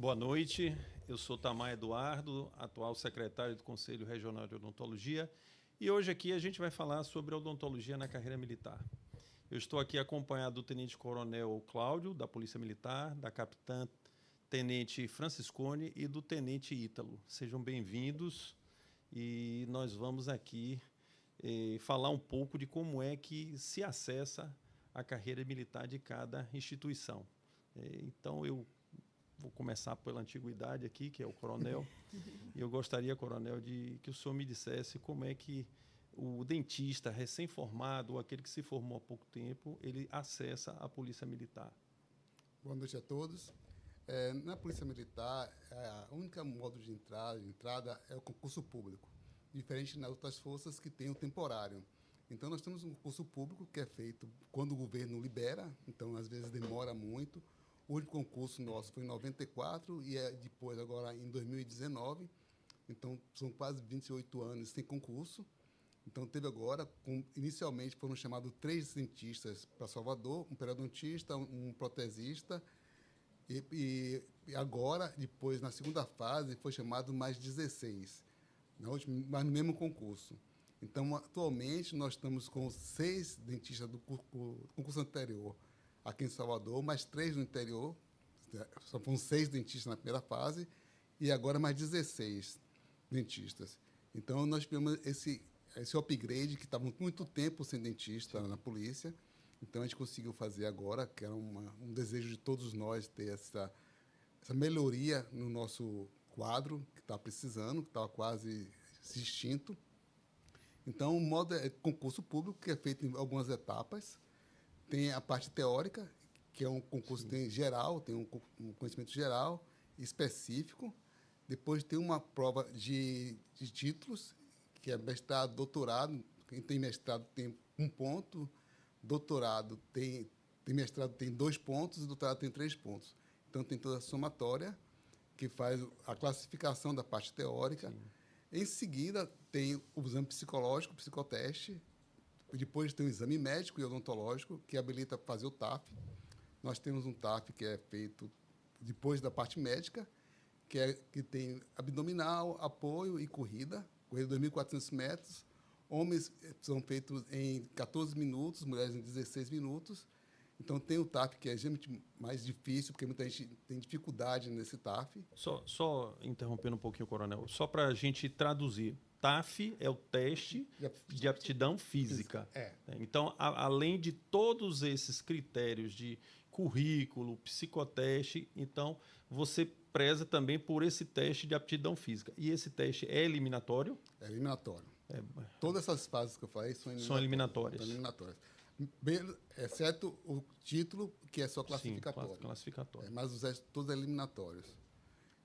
Boa noite, eu sou Tamar Eduardo, atual secretário do Conselho Regional de Odontologia, e hoje aqui a gente vai falar sobre odontologia na carreira militar. Eu estou aqui acompanhado do Tenente Coronel Cláudio, da Polícia Militar, da Capitã Tenente Franciscone e do Tenente Ítalo. Sejam bem-vindos e nós vamos aqui falar um pouco de como é que se acessa a carreira militar de cada instituição. Então, eu vou começar pela antiguidade aqui, que é o coronel. E eu gostaria, coronel, de que o senhor me dissesse como é que o dentista recém-formado, ou aquele que se formou há pouco tempo, ele acessa a Polícia Militar. Boa noite a todos. Na Polícia Militar, a única modo de entrada é o concurso público, diferente das outras forças que tem o temporário. Então, nós temos um concurso público que é feito quando o governo libera, então, às vezes, demora muito. O último concurso nosso foi em 94 e depois, agora, em 2019. Então, são quase 28 anos sem concurso. Então, teve agora, inicialmente foram chamados 3 dentistas para Salvador, um periodontista, um protesista, e agora, depois, na segunda fase, foi chamado mais 16, mas no mesmo concurso. Então, atualmente, nós estamos com 6 dentistas do concurso anterior aqui em Salvador, mais 3 no interior, só foram 6 dentistas na primeira fase, e agora mais 16 dentistas. Então, nós tivemos esse upgrade, que estava muito tempo sem dentista na polícia, então a gente conseguiu fazer agora, que era um desejo de todos nós ter essa melhoria no nosso quadro, que estava precisando, que estava quase extinto. Então, o modo é concurso público, que é feito em algumas etapas. Tem a parte teórica, que é um concurso tem geral, tem um conhecimento geral, específico. Depois tem uma prova de títulos, que é mestrado, doutorado. Quem tem mestrado tem 1 ponto, doutorado tem mestrado tem 2 pontos e doutorado tem 3 pontos. Então, tem toda a somatória, que faz a classificação da parte teórica. Sim. Em seguida, tem o exame psicológico, o psicoteste. Depois tem o exame médico e odontológico, que habilita a fazer o TAF. Nós temos um TAF que é feito depois da parte médica, que tem abdominal, apoio e corrida 2.400 metros. Homens são feitos em 14 minutos, mulheres em 16 minutos. Então, tem o TAF, que é geralmente mais difícil, porque muita gente tem dificuldade nesse TAF. Só interrompendo um pouquinho, coronel, só para a gente traduzir. TAF é o teste de aptidão física. Então, além de todos esses critérios de currículo, psicoteste, então você preza também por esse teste de aptidão física. E esse teste é eliminatório? É eliminatório. Todas essas fases que eu falei são eliminatórias. Exceto o título, que é só classificatório. Sim, classificatório. Mas os restos todos eliminatórios.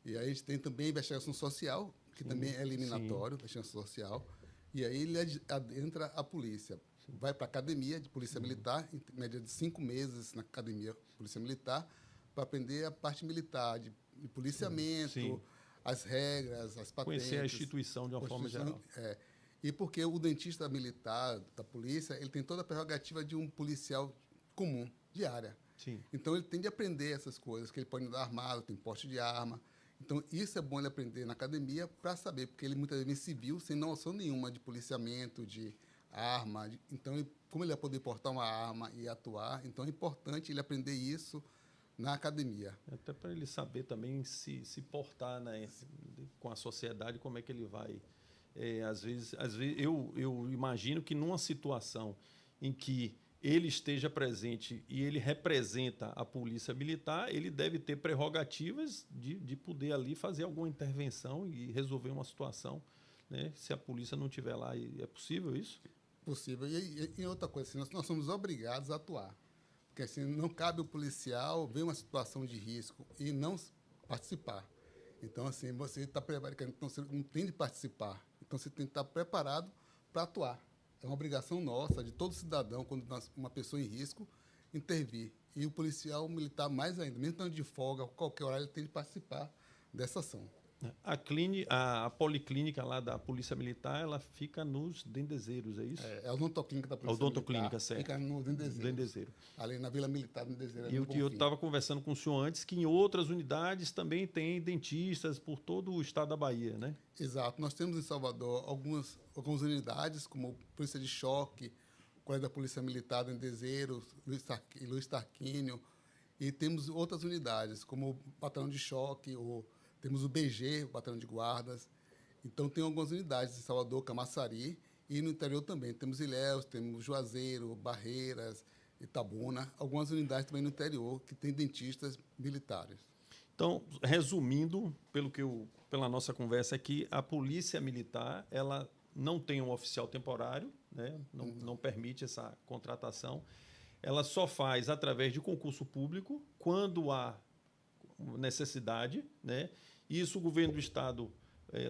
E aí a gente tem também a investigação social, que também é eliminatório, investigação social. E aí ele adentra a polícia. Vai para a academia de polícia militar, em média de 5 meses na academia de polícia militar, para aprender a parte militar, de policiamento, as regras, as patentes. Conhecer a instituição de uma forma geral. E porque o dentista militar da polícia, ele tem toda a prerrogativa de um policial comum, de área. Sim. Então, ele tem de aprender essas coisas, que ele pode andar armado, tem porte de arma. Então, isso é bom ele aprender na academia para saber, porque ele muitas vezes vem civil, sem noção nenhuma de policiamento, de arma. Então, como ele vai poder portar uma arma e atuar, então é importante ele aprender isso na academia. Até para ele saber também se portar, né, com a sociedade, como é que ele vai... Às vezes eu imagino que numa situação em que ele esteja presente e ele representa a polícia militar, ele deve ter prerrogativas de poder ali fazer alguma intervenção e resolver uma situação, né? Se a polícia não estiver lá, é possível isso? Possível. E outra coisa, assim, nós somos obrigados a atuar. Porque assim, não cabe o policial ver uma situação de risco e não participar. Então, assim, você está preparado, então você não tem de participar. Então, você tem que estar preparado para atuar. É uma obrigação nossa, de todo cidadão, quando uma pessoa em risco, intervir. E o policial militar mais ainda, mesmo estando de folga, a qualquer hora, ele tem de participar dessa ação. A policlínica lá da Polícia Militar, ela fica nos Dendezeiros, é isso? É a odontoclínica da A Polícia odontoclínica, Militar, certo. fica no Dendezeiros, Dendezeiro. ali na Vila Militar do Dendezeiros. E eu estava conversando com o senhor antes que em outras unidades também tem dentistas por todo o estado da Bahia, né? Exato. Nós temos em Salvador algumas unidades, como Polícia de Choque, Colégio da Polícia Militar, Dendezeiros, Luiz Tarquínio, e temos outras unidades, como o Batalhão de Choque, temos o BG, o Batalhão de Guardas. Então, tem algumas unidades em Salvador, Camaçari, e no interior também. Temos Ilhéus, temos Juazeiro, Barreiras, Itabuna, algumas unidades também no interior que têm dentistas militares. Então, resumindo, pela nossa conversa aqui, a Polícia Militar, ela não tem um oficial temporário, né? Não permite essa contratação. Ela só faz através de concurso público, quando há necessidade, né? Isso o governo do Estado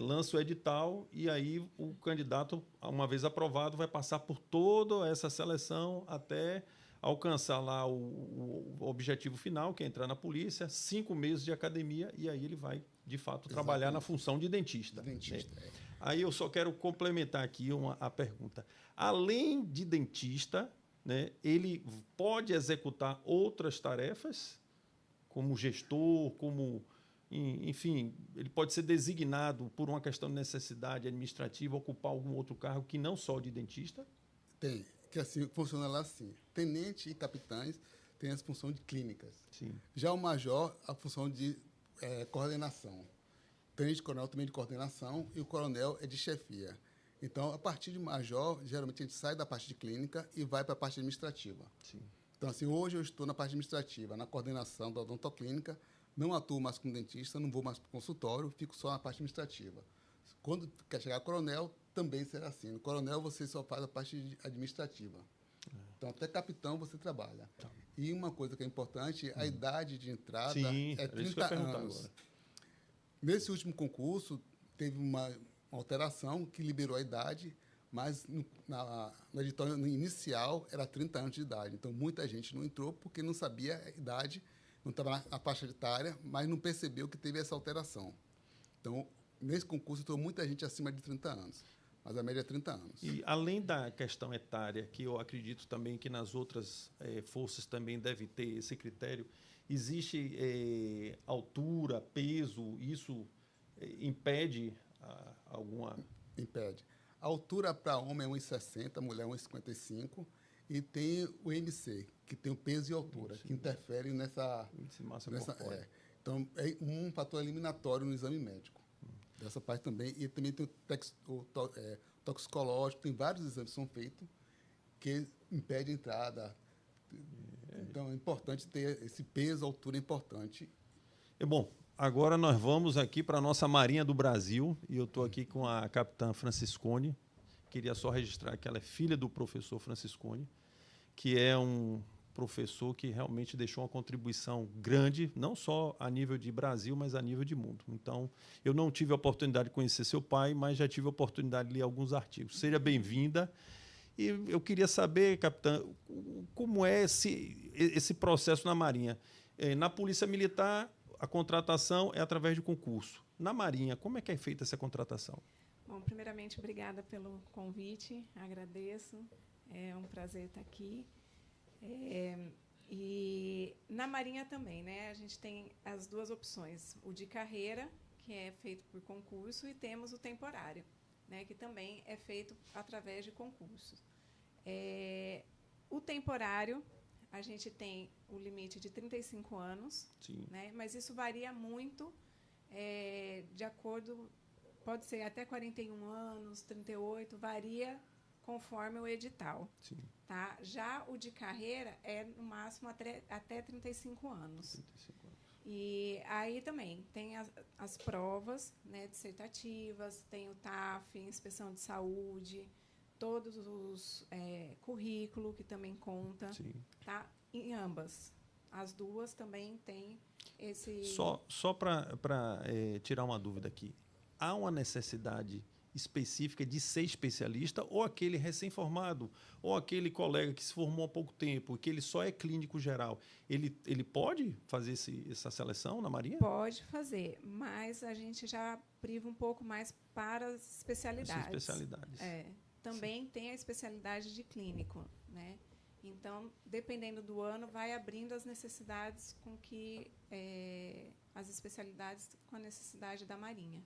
lança o edital e aí o candidato, uma vez aprovado, vai passar por toda essa seleção até alcançar lá o objetivo final, que é entrar na polícia, 5 meses de academia, e aí ele vai, de fato, trabalhar na função de dentista. Aí eu só quero complementar aqui a pergunta. Além de dentista, né, ele pode executar outras tarefas, como gestor, enfim, ele pode ser designado por uma questão de necessidade administrativa, ocupar algum outro cargo que não só o de dentista? Tem, que assim, funciona lá assim. Tenente e capitães têm a função de clínicas. Sim. Já o major, a função de coordenação. Tenente coronel também de coordenação e o coronel é de chefia. Então, a partir de major, geralmente a gente sai da parte de clínica e vai para a parte administrativa. Sim. Então, assim, hoje eu estou na parte administrativa, na coordenação da odontoclínica, não atuo mais como dentista, não vou mais para o consultório, fico só na parte administrativa. Quando quer chegar a coronel, também será assim. No coronel, você só faz a parte administrativa. Então, até capitão você trabalha. Tá. E uma coisa que é importante, a idade de entrada é 30 anos. Agora. Nesse último concurso, teve uma alteração que liberou a idade, mas no edital inicial era 30 anos de idade. Então, muita gente não entrou porque não sabia a idade, não estava na faixa etária, mas não percebeu que teve essa alteração. Então, nesse concurso, entrou muita gente acima de 30 anos, mas a média é 30 anos. E, além da questão etária, que eu acredito também que nas outras forças também deve ter esse critério, existe altura, peso, isso impede alguma... Impede. A altura para homem é 1,60, mulher 1,55, e tem o IMC, que tem o peso e altura, que interfere nessa... massa corpórea. Então, é um fator eliminatório no exame médico. Dessa parte também. E também tem o toxicológico, tem vários exames que são feitos que impedem a entrada. Então, é importante ter esse peso, altura é importante. Bom, agora nós vamos aqui para a nossa Marinha do Brasil, e eu estou aqui com a capitã Franciscone. Queria só registrar que ela é filha do professor Franciscone, que é um professor que realmente deixou uma contribuição grande, não só a nível de Brasil, mas a nível de mundo. Então, eu não tive a oportunidade de conhecer seu pai, mas já tive a oportunidade de ler alguns artigos. Seja bem-vinda. E eu queria saber, capitã, como é esse processo na Marinha. Na Polícia Militar, a contratação é através de concurso. Na Marinha, como é que é feita essa contratação? Bom, primeiramente, obrigada pelo convite, agradeço. É um prazer estar aqui. E na Marinha também, né? A gente tem as duas opções, o de carreira, que é feito por concurso, e temos o temporário, né? Que também é feito através de concursos. O temporário, a gente tem o limite de 35 anos, Sim. Né? Mas isso varia muito de acordo, pode ser até 41 anos, 38, varia conforme o edital. Sim. Tá? Já o de carreira é, no máximo, até 35 anos. 35 anos. E aí também tem as provas, né, dissertativas, tem o TAF, inspeção de saúde, todos os currículo que também conta. Sim. Tá? Em ambas. As duas também têm esse... Só para tirar uma dúvida aqui. Há uma necessidade específica de ser especialista, ou aquele recém-formado, ou aquele colega que se formou há pouco tempo, que ele só é clínico geral, ele pode fazer essa seleção na Marinha? Pode fazer, mas a gente já priva um pouco mais para as especialidades. Essas especialidades. Também tem a especialidade de clínico, né? Então, dependendo do ano, vai abrindo as necessidades com que as especialidades com a necessidade da Marinha.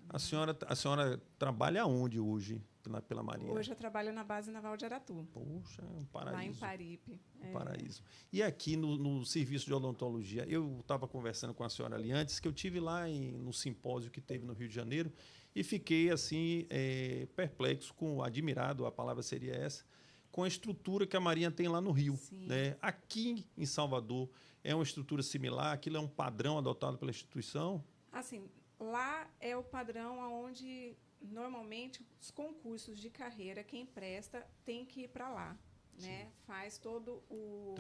A senhora trabalha onde hoje pela Marinha? Hoje eu trabalho na Base Naval de Aratu. Poxa, é um paraíso. Lá em Paripe. Um paraíso. E aqui no serviço de odontologia, eu estava conversando com a senhora ali antes, que eu tive lá no simpósio que teve no Rio de Janeiro e fiquei assim perplexo, admirado, a palavra seria essa, com a estrutura que a Marinha tem lá no Rio. Né? Aqui em Salvador é uma estrutura similar, aquilo é um padrão adotado pela instituição? Assim, lá é o padrão onde, normalmente, os concursos de carreira, quem presta tem que ir para lá. Né? Faz todo o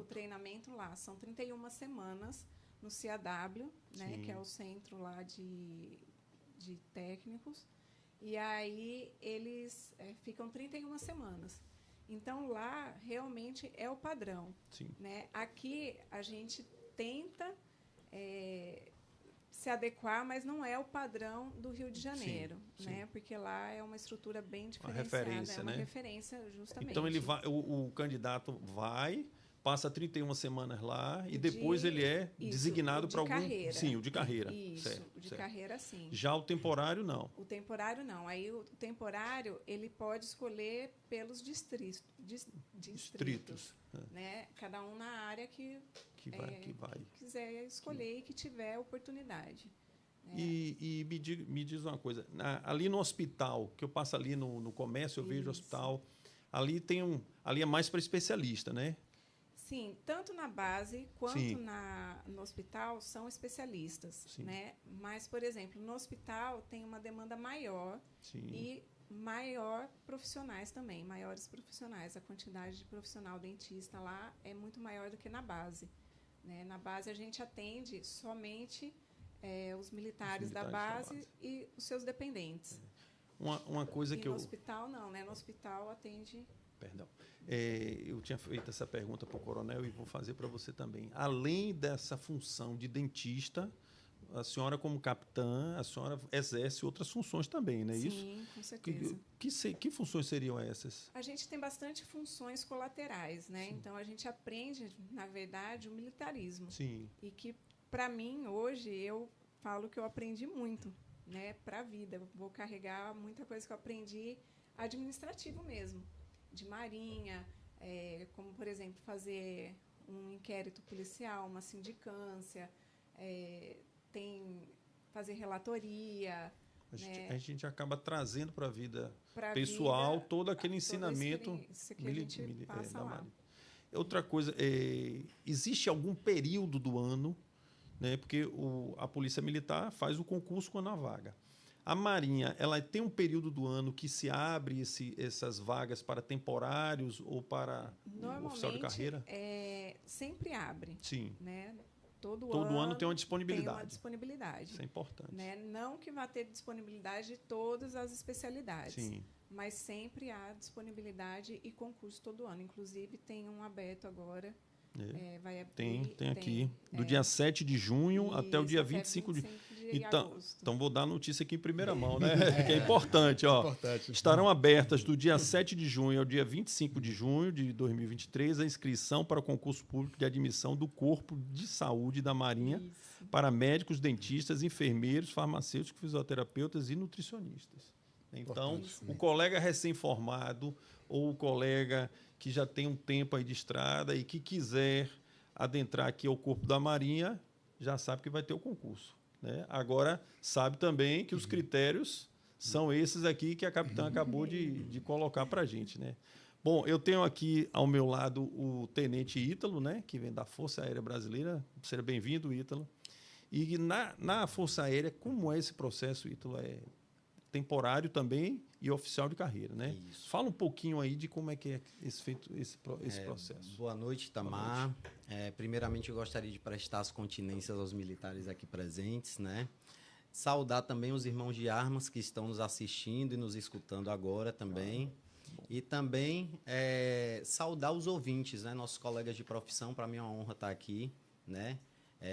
treinamento lá. São 31 semanas no CAW, né? Que é o centro lá de técnicos. E aí eles ficam 31 semanas. Então, lá, realmente, é o padrão. Né? Aqui, a gente tenta se adequar, mas não é o padrão do Rio de Janeiro, né? Porque lá é uma estrutura bem diferenciada. Referência, uma referência, justamente. Então, o candidato vai, passa 31 semanas lá e depois ele é designado para algum... carreira. Sim, o de carreira. Isso, certo, o de carreira, sim. Já o temporário, não. O temporário, não. Aí, o temporário, ele pode escolher pelos distritos. Né? Cada um na área que quiser escolher e que tiver oportunidade. Né? E me diz uma coisa, ali no hospital, que eu passo ali no comércio, eu vejo o hospital, ali é mais para especialista, né? Sim, tanto na base quanto no hospital são especialistas, né? Mas, por exemplo, no hospital tem uma demanda maior e maior profissionais também, maiores profissionais. A quantidade de profissional dentista lá é muito maior do que na base. Né? Na base a gente atende somente os militares da base e os seus dependentes. Uma coisa que no hospital não, né? No hospital atende... Perdão. Eu tinha feito essa pergunta para o coronel e vou fazer para você também. Além dessa função de dentista, a senhora, como capitã, a senhora exerce outras funções também, não é isso? Sim, com certeza. Que funções seriam essas? A gente tem bastante funções colaterais, né? Então, a gente aprende, na verdade, o militarismo. Sim. E que, para mim, hoje, eu falo que eu aprendi muito, né? Para a vida. Eu vou carregar muita coisa que eu aprendi administrativo mesmo. De marinha, como, por exemplo, fazer um inquérito policial, uma sindicância, fazer relatoria. A gente acaba trazendo para a vida pessoal todo aquele ensinamento que a gente passa da lá. Marinha. Outra coisa, existe algum período do ano, né, porque a Polícia Militar faz o concurso quando há vaga. A Marinha, ela tem um período do ano que se abre essas vagas para temporários ou para oficial de carreira? Sempre abre. Sim. Né? Todo ano tem uma disponibilidade. Tem uma disponibilidade. Isso é importante. Né? Não que vá ter disponibilidade de todas as especialidades. Sim. Mas sempre há disponibilidade e concurso todo ano. Inclusive, tem um aberto agora. Vai abrir, tem aqui. Do dia 7 de junho até o dia 25 de agosto. Então, vou dar a notícia aqui em primeira mão, né? Que é importante. Estarão abertas do dia 7 de junho ao dia 25 de junho de 2023 a inscrição para o concurso público de admissão do Corpo de Saúde da Marinha para médicos, dentistas, enfermeiros, farmacêuticos, fisioterapeutas e nutricionistas. Então, o colega recém-formado ou o colega que já tem um tempo aí de estrada e que quiser adentrar aqui ao Corpo da Marinha, já sabe que vai ter o concurso. Né? Agora, sabe também que os critérios são esses aqui que a capitã acabou de colocar para a gente. Né? Bom, eu tenho aqui ao meu lado o tenente Ítalo, né, que vem da Força Aérea Brasileira. Seja bem-vindo, Ítalo. E na Força Aérea, como é esse processo, Ítalo? É temporário também e oficial de carreira, né? Isso. Fala um pouquinho aí de como é que é esse processo. Boa noite, Tamar. Boa noite. Primeiramente, eu gostaria de prestar as continências aos militares aqui presentes, né? Saudar também os irmãos de armas que estão nos assistindo e nos escutando agora também. E também saudar os ouvintes, né? Nossos colegas de profissão. Para mim é uma honra estar aqui, né?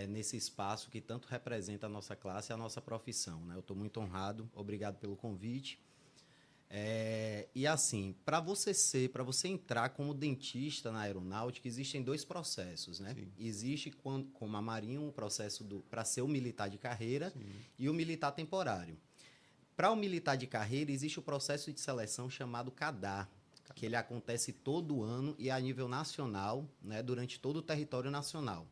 Nesse espaço que tanto representa a nossa classe e a nossa profissão, né? Eu estou muito honrado. Obrigado pelo convite. E assim, para você entrar como dentista na aeronáutica, existem 2 processos, né? Sim. Existe, como a Marinha, um processo para ser o militar de carreira. Sim. E o militar temporário. Para o militar de carreira, existe o processo de seleção chamado CADA, que ele acontece todo ano e a nível nacional, né, durante todo o território nacional.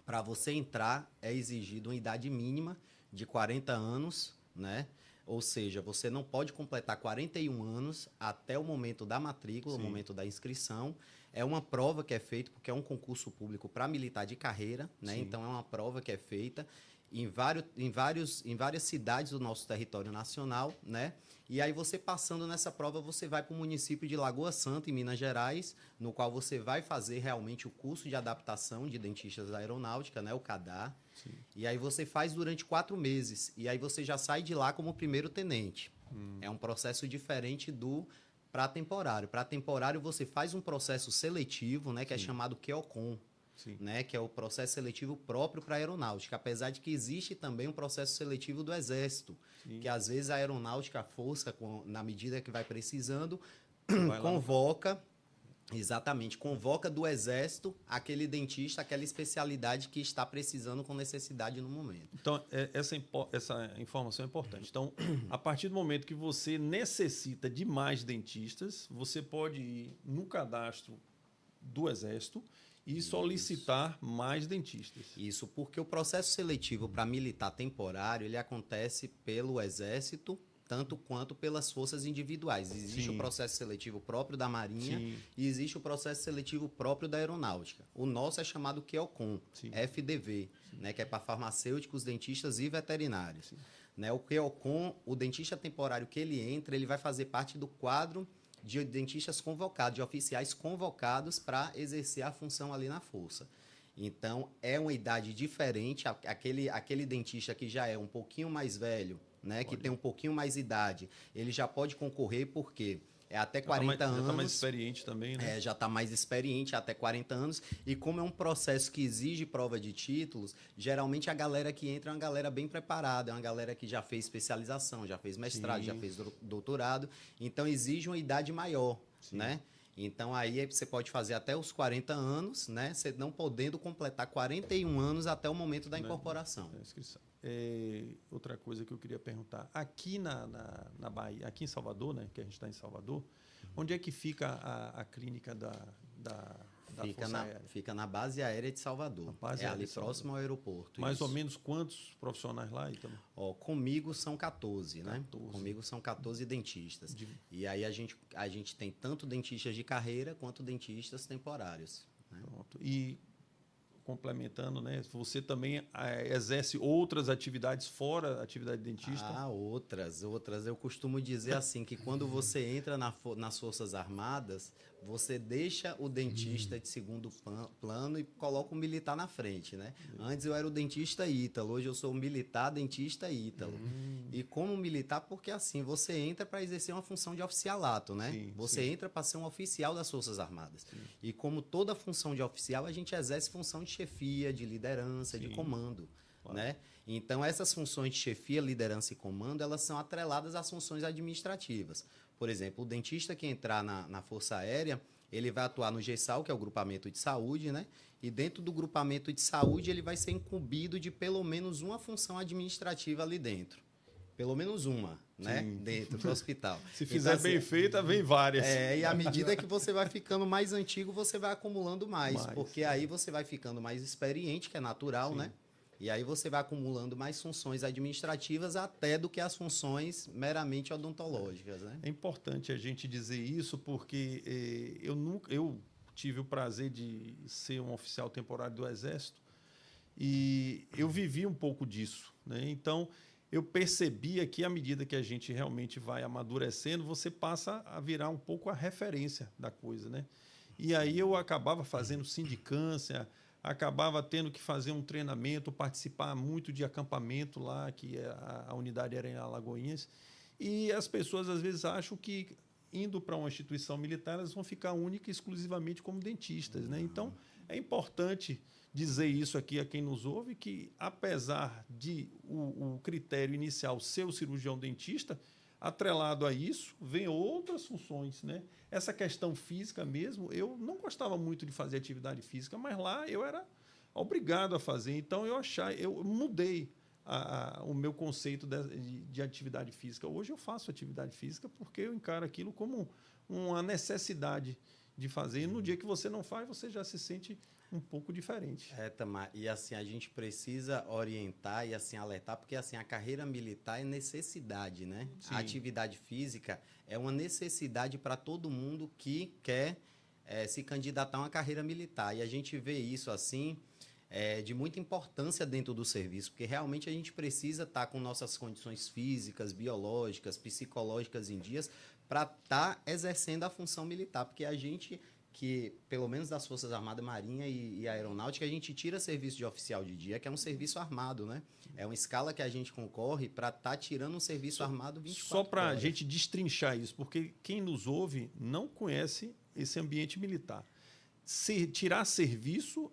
Para você entrar, é exigido uma idade mínima de 40 anos, né? Ou seja, você não pode completar 41 anos até o momento da matrícula, o momento da inscrição. É uma prova que é feita, porque é um concurso público para militar de carreira, né? Então, é uma prova que é feita em várias cidades do nosso território nacional, né? E aí você passando nessa prova, você vai para o município de Lagoa Santa, em Minas Gerais, no qual você vai fazer realmente o curso de adaptação de dentistas da aeronáutica, né? O CADA. Sim. E aí você faz durante 4 meses. E aí você já sai de lá como primeiro tenente. É um processo diferente do para temporário. Para temporário, você faz um processo seletivo, né? Que é chamado QEOCOM. Sim. Né, que é o processo seletivo próprio para a aeronáutica, apesar de que existe também um processo seletivo do Exército, Sim. que às vezes a aeronáutica, a força, na medida que vai precisando, convoca do Exército aquele dentista, aquela especialidade que está precisando com necessidade no momento. Então, essa informação é importante. Então, a partir do momento que você necessita de mais dentistas, você pode ir no cadastro do Exército e solicitar mais dentistas. Isso, porque o processo seletivo para militar temporário, ele acontece pelo Exército, tanto quanto pelas forças individuais. Existe o processo seletivo próprio da Marinha e existe o processo seletivo próprio da Aeronáutica. O nosso é chamado QEOCOM, FDV, né, que é para farmacêuticos, dentistas e veterinários. Né, o QEOCOM, o dentista temporário que ele entra, ele vai fazer parte do quadro de dentistas convocados, de oficiais convocados para exercer a função ali na força. Então, é uma idade diferente. Aquele dentista que já é um pouquinho mais velho, né, que tem um pouquinho mais idade, ele já pode concorrer porque é até 40 anos. Já está mais experiente também, né? Já está mais experiente, até 40 anos. E como é um processo que exige prova de títulos, geralmente a galera que entra é uma galera bem preparada, é uma galera que já fez especialização, já fez mestrado, já fez doutorado. Então, exige uma idade maior, né? Então, aí você pode fazer até os 40 anos, né? Você não podendo completar 41 anos até o momento da incorporação. Inscrição. Outra coisa que eu queria perguntar. Aqui na Bahia, aqui em Salvador, né? Que a gente está em Salvador, onde é que fica a clínica da Força Aérea? Fica na base aérea de Salvador. Ali próximo ao aeroporto. Mais ou menos quantos profissionais lá, então? Comigo são 14, né? Comigo são 14 dentistas. E aí a gente tem tanto dentistas de carreira quanto dentistas temporários. Né? Pronto. E complementando, né? Você também exerce outras atividades fora a atividade de dentista? Outras. Eu costumo dizer assim, que quando você entra nas Forças Armadas, você deixa o dentista de segundo plano e coloca o militar na frente, né? Antes eu era o dentista ítalo, hoje eu sou o militar dentista ítalo. E como militar, porque assim, você entra para exercer uma função de oficialato, né? Você entra para ser um oficial das Forças Armadas. E como toda função de oficial, a gente exerce função de chefia, de liderança, de comando, né? Então, essas funções de chefia, liderança e comando, elas são atreladas às funções administrativas. Por exemplo, o dentista que entrar na Força Aérea, ele vai atuar no GESAL, que é o grupamento de saúde, né? E dentro do grupamento de saúde, ele vai ser incumbido de pelo menos uma função administrativa ali dentro. Pelo menos uma, né? Dentro do hospital. Se fizer bem feita, vem várias. E à medida que você vai ficando mais antigo, você vai acumulando mais. Porque aí você vai ficando mais experiente, que é natural, né? E aí você vai acumulando mais funções administrativas até do que as funções meramente odontológicas, né? É importante a gente dizer isso porque eu tive o prazer de ser um oficial temporário do Exército e eu vivi um pouco disso, né? Então, eu percebia que à medida que a gente realmente vai amadurecendo, você passa a virar um pouco a referência da coisa, né? E aí eu acabava fazendo sindicância, acabava tendo que fazer um treinamento, participar muito de acampamento lá, que a unidade era em Alagoinhas, e as pessoas às vezes acham que indo para uma instituição militar elas vão ficar única e exclusivamente como dentistas, né? Então é importante dizer isso aqui a quem nos ouve, que apesar de o critério inicial ser o cirurgião dentista, atrelado a isso, vem outras funções, né? Essa questão física mesmo, eu não gostava muito de fazer atividade física, mas lá eu era obrigado a fazer. Então, eu mudei o meu conceito de atividade física. Hoje eu faço atividade física porque eu encaro aquilo como uma necessidade de fazer. E no dia que você não faz, você já se sente um pouco diferente. Tamar, e assim, a gente precisa orientar e assim alertar, porque assim, a carreira militar é necessidade, né? Sim. A atividade física é uma necessidade para todo mundo que quer se candidatar a uma carreira militar. E a gente vê isso assim, de muita importância dentro do serviço, porque realmente a gente precisa estar com nossas condições físicas, biológicas, psicológicas em dias para estar exercendo a função militar, porque a gente que, pelo menos das Forças Armadas, Marinha e Aeronáutica, a gente tira serviço de oficial de dia, que é um serviço armado, né? É uma escala que a gente concorre para estar tirando um serviço armado 24 Só para a horas. gente destrinchar isso, porque quem nos ouve não conhece esse ambiente militar. Tirar serviço,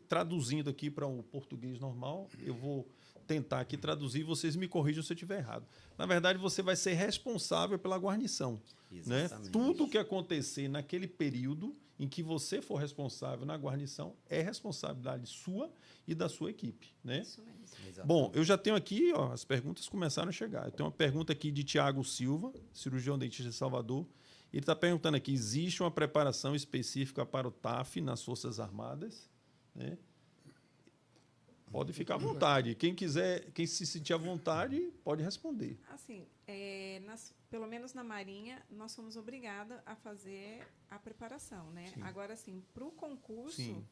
traduzindo aqui para o português normal, eu vou tentar aqui traduzir, vocês me corrijam se eu estiver errado. Na verdade, você vai ser responsável pela guarnição. Né? Tudo que acontecer naquele período em que você for responsável na guarnição é responsabilidade sua e da sua equipe. Né? Isso mesmo. Exatamente. Bom, eu já tenho aqui, ó, as perguntas começaram a chegar. Eu tenho uma pergunta aqui de Tiago Silva, cirurgião dentista de Salvador. Ele está perguntando aqui, existe uma preparação específica para o TAF nas Forças Armadas? Né? Pode ficar à vontade. Quem quiser, quem se sentir à vontade, pode responder. Assim, pelo menos na Marinha, nós somos obrigados a fazer a preparação, né? Sim. Agora, assim, para o concurso, Sim.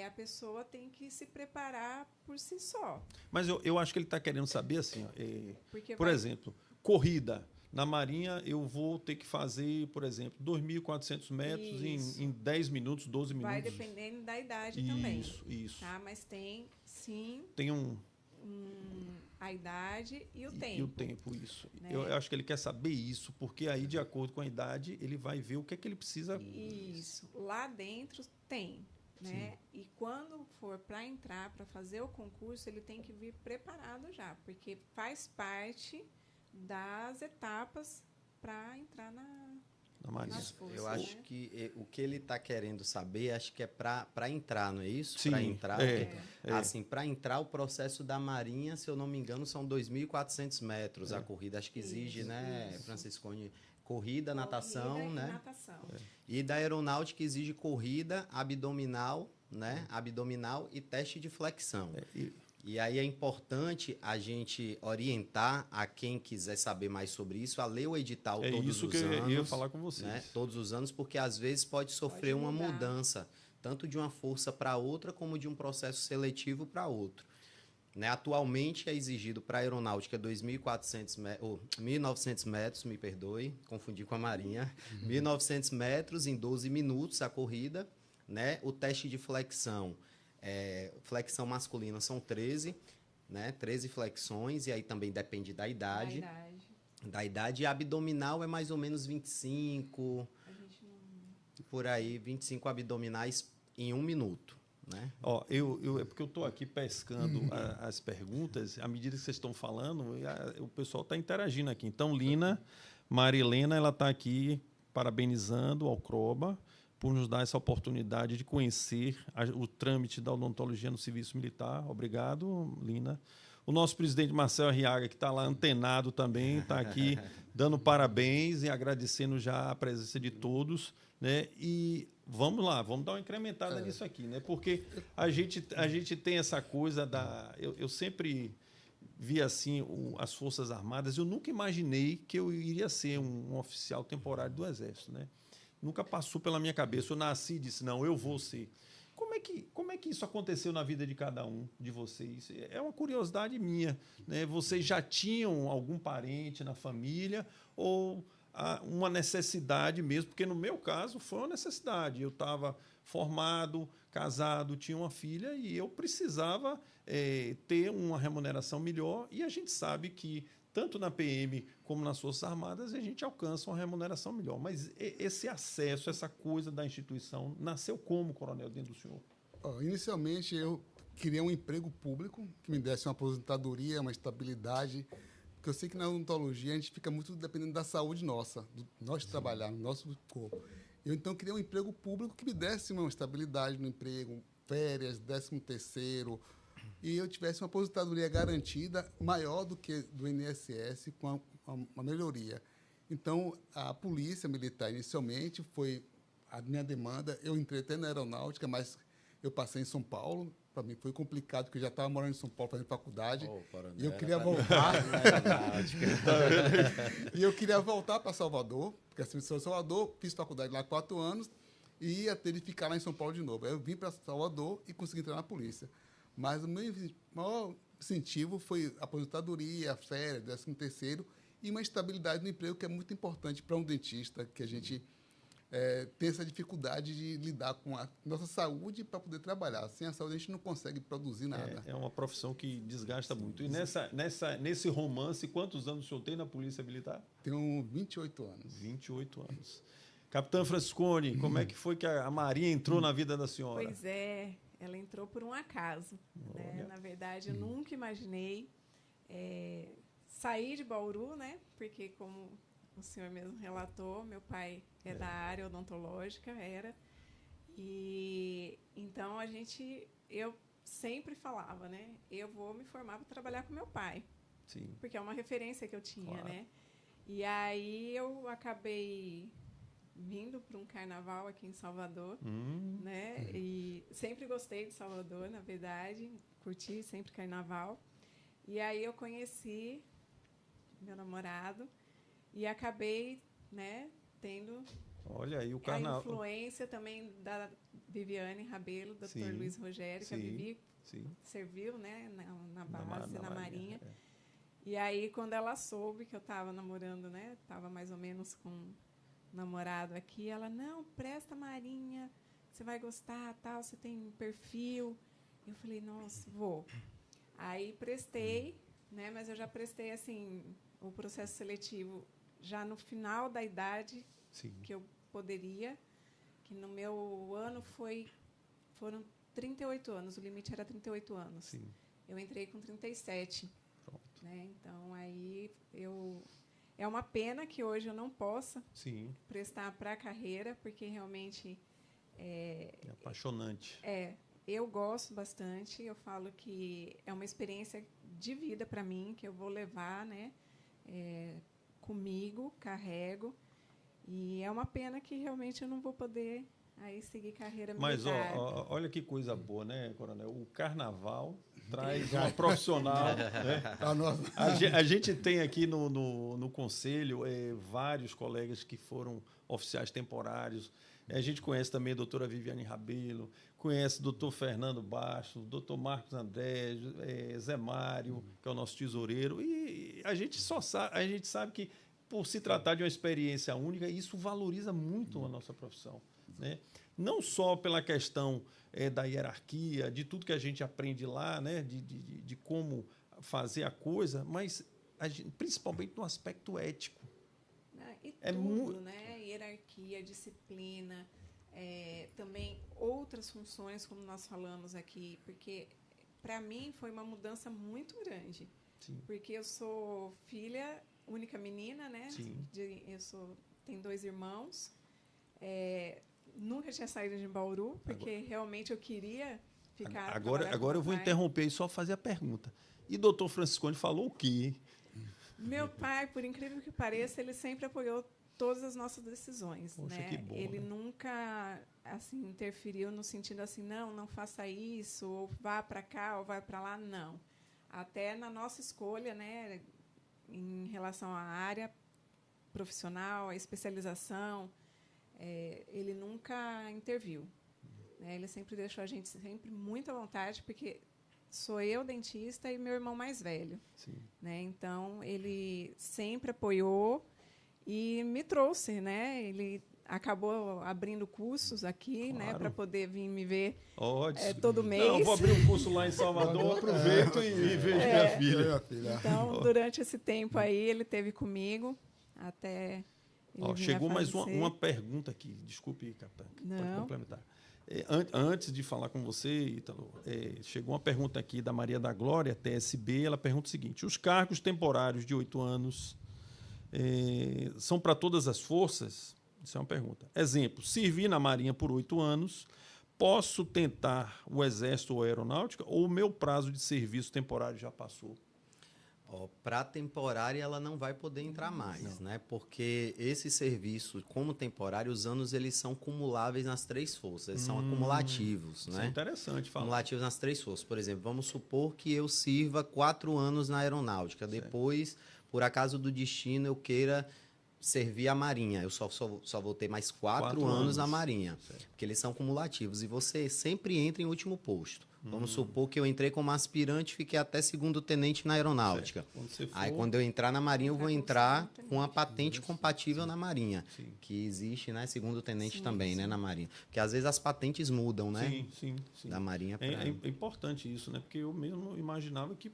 A pessoa tem que se preparar por si só. Mas eu acho que ele está querendo saber, assim, ó, Porque por exemplo, corrida. Na Marinha, eu vou ter que fazer, por exemplo, 2.400 metros Isso. em 10 minutos, 12 minutos. vai dependendo da idade também. Isso. Tá? Mas tem, sim, Tem a idade e o tempo. E o tempo, isso. Né? Eu acho que ele quer saber isso, porque aí, de acordo com a idade, ele vai ver o que é que ele precisa. Isso. Lá dentro tem. Né? E quando for para entrar, para fazer o concurso, ele tem que vir preparado já, porque faz parte das etapas para entrar Na Marinha. nas forças. Eu acho né? que o que ele está querendo saber, acho que é para entrar, não é isso? Sim, Para entrar. é. Assim, para entrar, o processo da Marinha, se eu não me engano, são 2.400 metros a corrida. Acho que exige, Isso, né, isso. Franciscone, corrida, natação, Corrida e né? natação. E da Aeronáutica exige corrida, abdominal, né? Abdominal e teste de flexão. E aí é importante a gente orientar a quem quiser saber mais sobre isso, a ler o edital todos isso os que anos. eu ia falar com vocês. Né? Todos os anos, porque às vezes pode sofrer uma mudar. mudança, tanto de uma força para outra, como de um processo seletivo para outro. Né? Atualmente é exigido para a aeronáutica 1.900 metros, me perdoe, confundi com a Marinha, 1.900 metros em 12 minutos a corrida, né? O teste de flexão. Flexão masculina são 13, né? 13 flexões, e aí também depende da idade. Da idade. E abdominal é mais ou menos 25, A gente não... por aí, 25 abdominais em 1 minuto. Né? Ó, é porque eu estou aqui pescando as perguntas, à medida que vocês estão falando, o pessoal está interagindo aqui. Então, Marilena, ela está aqui parabenizando ao CROBA por nos dar essa oportunidade de conhecer o trâmite da odontologia no serviço militar. Obrigado, Lina. O nosso presidente Marcel Arriaga, que está lá antenado também, está aqui dando parabéns e agradecendo já a presença de todos. Né? E vamos lá, vamos dar uma incrementada nisso aqui, né? Porque a gente tem essa coisa da... Eu sempre vi assim as Forças Armadas, eu nunca imaginei que eu iria ser um oficial temporário do Exército, né? Nunca passou pela minha cabeça. Eu nasci e disse, não, eu vou ser. Como é que isso aconteceu na vida de cada um de vocês? É uma curiosidade minha, né? Vocês já tinham algum parente na família ou uma necessidade mesmo? Porque no meu caso foi uma necessidade. Eu estava formado, casado, tinha uma filha e eu precisava ter uma remuneração melhor. E a gente sabe que, tanto na PM como nas Forças Armadas, a gente alcança uma remuneração melhor. Mas esse acesso, essa coisa da instituição, nasceu como, coronel, dentro do senhor? Inicialmente, eu queria um emprego público que me desse uma aposentadoria, uma estabilidade, porque eu sei que na odontologia a gente fica muito dependendo da saúde nossa, do nós trabalhar, do nosso corpo. Eu, então, queria um emprego público que me desse uma estabilidade no emprego, férias, 13º, e eu tivesse uma aposentadoria garantida maior do que do INSS, com uma melhoria. Então, a Polícia Militar, inicialmente, foi a minha demanda. Eu entrei até na aeronáutica, mas eu passei em São Paulo. Para mim foi complicado, porque eu já estava morando em São Paulo fazendo faculdade. E eu queria voltar. E eu queria voltar para Salvador, porque assim, eu sou de Salvador, fiz faculdade lá há 4 anos e ia ter de ficar lá em São Paulo de novo. Aí eu vim para Salvador e consegui entrar na polícia. Mas o meu maior incentivo foi a aposentadoria, a férias, 13º e uma estabilidade no emprego, que é muito importante para um dentista, que a gente tem essa dificuldade de lidar com a nossa saúde para poder trabalhar. Sem a saúde, a gente não consegue produzir nada. É uma profissão que desgasta muito. E nesse romance, quantos anos o senhor tem na Polícia Militar? Tenho 28 anos. 28 anos. Capitã Franciscone, como é que foi que a Marinha entrou na vida da senhora? Pois é, ela entrou por um acaso. Né? Na verdade, eu nunca imaginei sair de Bauru, né? Porque, como o senhor mesmo relatou, meu pai é da área odontológica, e então eu sempre falava, né? Eu vou me formar para trabalhar com meu pai. Sim. Porque é uma referência que eu tinha, Claro. né? E aí eu acabei vindo para um carnaval aqui em Salvador, né? E sempre gostei de Salvador, na verdade, curti sempre carnaval. E aí eu conheci meu namorado e acabei, né, tendo Olha aí o a carnaval. influência também da Viviane Rabelo, Dr. Sim, Luiz Rogério, que a sim, Vivi sim. serviu, né, na base, na Marinha. É. E aí, quando ela soube que eu estava namorando, né, estava mais ou menos com um namorado aqui, ela, não, presta Marinha, você vai gostar, tal, você tem perfil. Eu falei, nossa, vou. Aí prestei, né, mas eu já prestei, assim, o processo seletivo já no final da idade Sim. que eu poderia, que no meu ano foram 38 anos, o limite era 38 anos. Sim. Eu entrei com 37. Pronto. Né? Então, aí é uma pena que hoje eu não possa Sim. prestar para a carreira, porque realmente É apaixonante. eu gosto bastante. Eu falo que é uma experiência de vida para mim, que eu vou levar, né, comigo, carrego. E é uma pena que realmente eu não vou poder aí seguir carreira Mas militar. olha que coisa boa, né, coronel? O carnaval traz uma profissional. Né? A gente tem aqui no Conselho vários colegas que foram oficiais temporários. A gente conhece também a doutora Viviane Rabelo, conhece o doutor Fernando Bastos, o doutor Marcos André, Zé Mário, que é o nosso tesoureiro. E a gente sabe que, por se tratar de uma experiência única, isso valoriza muito a nossa profissão. Né? Não só pela questão da hierarquia, de tudo que a gente aprende lá, né? de como fazer a coisa, mas principalmente no aspecto ético. E tudo, né? Hierarquia, disciplina, também outras funções, como nós falamos aqui, porque, para mim, foi uma mudança muito grande. Sim. Porque eu sou filha, única menina, né? Sim. Tenho 2 irmãos. Nunca tinha saído de Bauru, porque realmente eu queria ficar... Agora eu vou interromper e só fazer a pergunta. E doutor Franciscone falou o quê? Meu pai, por incrível que pareça, ele sempre apoiou todas as nossas decisões. Poxa, né? que bom, ele né? nunca assim, interferiu no sentido assim, não faça isso, ou vá para cá, ou vai para lá, não. Até na nossa escolha, né, em relação à área profissional, à especialização, ele nunca interviu. Né? Ele sempre deixou a gente sempre muito à vontade, porque sou eu dentista e meu irmão mais velho. Sim. Né? Então, ele sempre apoiou e me trouxe. Né? Ele acabou abrindo cursos aqui, né, Claro. para poder vir me ver Ótimo. todo mês. Não, eu vou abrir um curso lá em Salvador, aproveito e vejo minha filha. Minha filha. Então, durante esse tempo aí, ele esteve comigo até ele Ó, vir a chegou mais falecer. uma pergunta aqui. Desculpe, capitã. Pode Não. complementar. Antes de falar com você, Ítalo, chegou uma pergunta aqui da Maria da Glória, TSB. Ela pergunta o seguinte: os cargos temporários de 8 anos são para todas as forças? Isso é uma pergunta. Exemplo: servi na Marinha por 8 anos, posso tentar o Exército ou a Aeronáutica, ou o meu prazo de serviço temporário já passou? Para temporária, ela não vai poder entrar mais, né? Porque esse serviço, como temporário, os anos eles são cumuláveis nas 3 forças, eles são acumulativos, Isso é né? interessante falar. Acumulativos nas 3 forças. Por exemplo, vamos supor que eu sirva 4 anos na aeronáutica. Depois, por acaso do destino, eu queira servir a Marinha. Eu só vou ter mais 4 anos na Marinha. Certo. Porque eles são cumulativos. E você sempre entra em último posto. Vamos supor que eu entrei como aspirante e fiquei até segundo tenente na aeronáutica. Quando você for, Aí, quando eu entrar na Marinha, eu vou entrar Entrar com com a patente compatível na Marinha. Sim. Que existe, né? Segundo tenente Sim, também, né? sim. Na Marinha. Porque às vezes as patentes mudam, né? sim. Da Marinha para... É importante isso, né? Porque eu mesmo imaginava que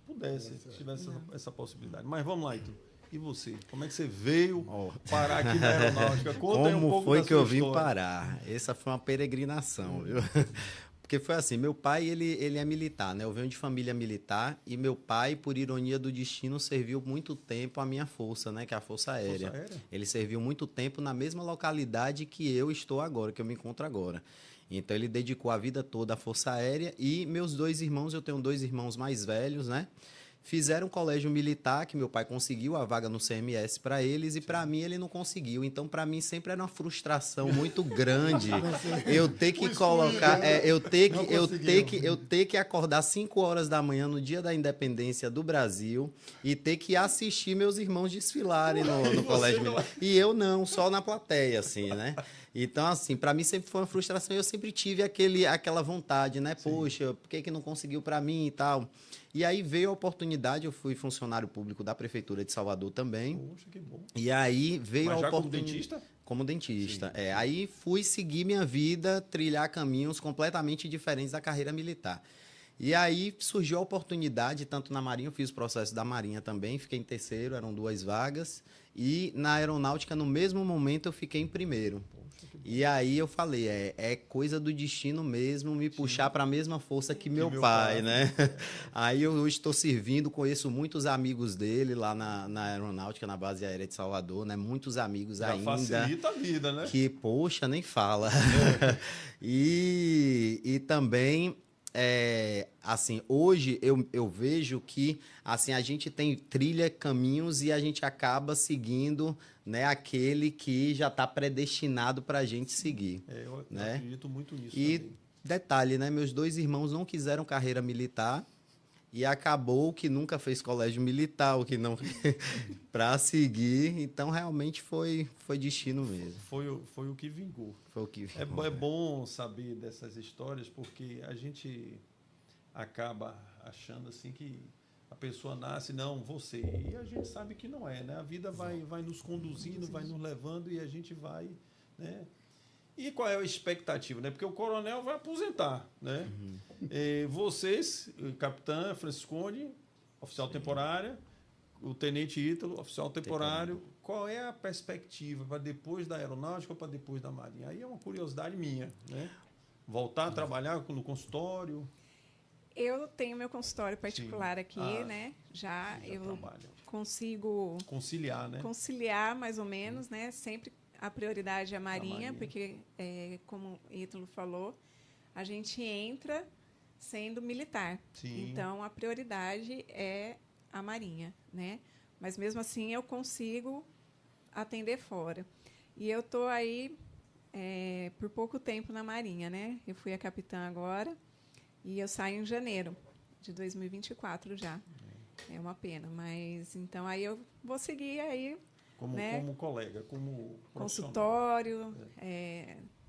pudesse, tivesse essa possibilidade. Mas vamos lá, então. E você? Como é que você veio parar aqui na aeronáutica? Conta aí um Como pouco foi da que sua eu vim história. parar? Essa foi uma peregrinação, viu? Porque foi assim, meu pai, ele é militar, né? Eu venho de família militar e meu pai, por ironia do destino, serviu muito tempo a minha força, né? Que é a Força Aérea. Força Aérea? Ele serviu muito tempo na mesma localidade que eu estou agora, que eu me encontro agora. Então, ele dedicou a vida toda à Força Aérea e meus 2 irmãos, eu tenho 2 irmãos mais velhos, né? Fizeram um colégio militar, que meu pai conseguiu a vaga no CMS para eles, e para mim ele não conseguiu. Então, para mim, sempre era uma frustração muito grande eu ter que colocar. Eu ter que acordar 5 horas da manhã no dia da independência do Brasil e ter que assistir meus irmãos desfilarem no colégio militar. E eu não, só na plateia, assim, né? Então, assim, para mim sempre foi uma frustração e eu sempre tive aquela vontade, né? Poxa, por que não conseguiu para mim e tal? E aí veio a oportunidade, eu fui funcionário público da Prefeitura de Salvador também. Poxa, que bom. E aí veio Mas a já como oportunidade. dentista? Como dentista. Aí fui seguir minha vida, trilhar caminhos completamente diferentes da carreira militar. E aí surgiu a oportunidade, tanto na Marinha, eu fiz o processo da Marinha também, fiquei em terceiro, eram 2 vagas. E na Aeronáutica, no mesmo momento, eu fiquei em primeiro. E aí eu falei, é coisa do destino mesmo me puxar para a mesma força que meu pai, né? Aí eu estou servindo, conheço muitos amigos dele lá na Aeronáutica, na Base Aérea de Salvador, né? Muitos amigos Já ainda. facilita a vida, né? Que, poxa, nem fala. E também... assim, hoje eu vejo que assim, a gente trilha caminhos e a gente acaba seguindo, né, aquele que já está predestinado para a gente seguir. Eu né? acredito muito nisso E também. detalhe, né, meus 2 irmãos não quiseram carreira militar e acabou que nunca fez colégio militar, o que não para seguir. Então, realmente foi destino mesmo. Foi o que vingou. Foi o que É bom saber dessas histórias, porque a gente acaba achando assim que a pessoa nasce, não, você. E a gente sabe que não é, né? A vida vai nos conduzindo, vai nos levando e a gente vai, né? E qual é a expectativa, né? Porque o coronel vai aposentar, né? Vocês, o capitã Franciscone, oficial temporária, o tenente Ítalo, oficial temporário. Qual é a perspectiva para depois da aeronáutica ou para depois da marinha? Aí é uma curiosidade minha, né? Voltar a trabalhar no consultório. Eu tenho meu consultório particular aqui, né? Já eu trabalha. consigo Conciliar, né? conciliar mais ou menos, né? Sempre a prioridade é a marinha, porque, como o Ítalo falou, a gente entra sendo militar. Sim. Então, a prioridade é a marinha, né? Mas, mesmo assim, eu consigo atender fora. E eu estou aí por pouco tempo na marinha, né? Eu fui a capitã agora e eu saio em janeiro de 2024 já. É uma pena, mas então aí eu vou seguir aí Como colega, como consultório,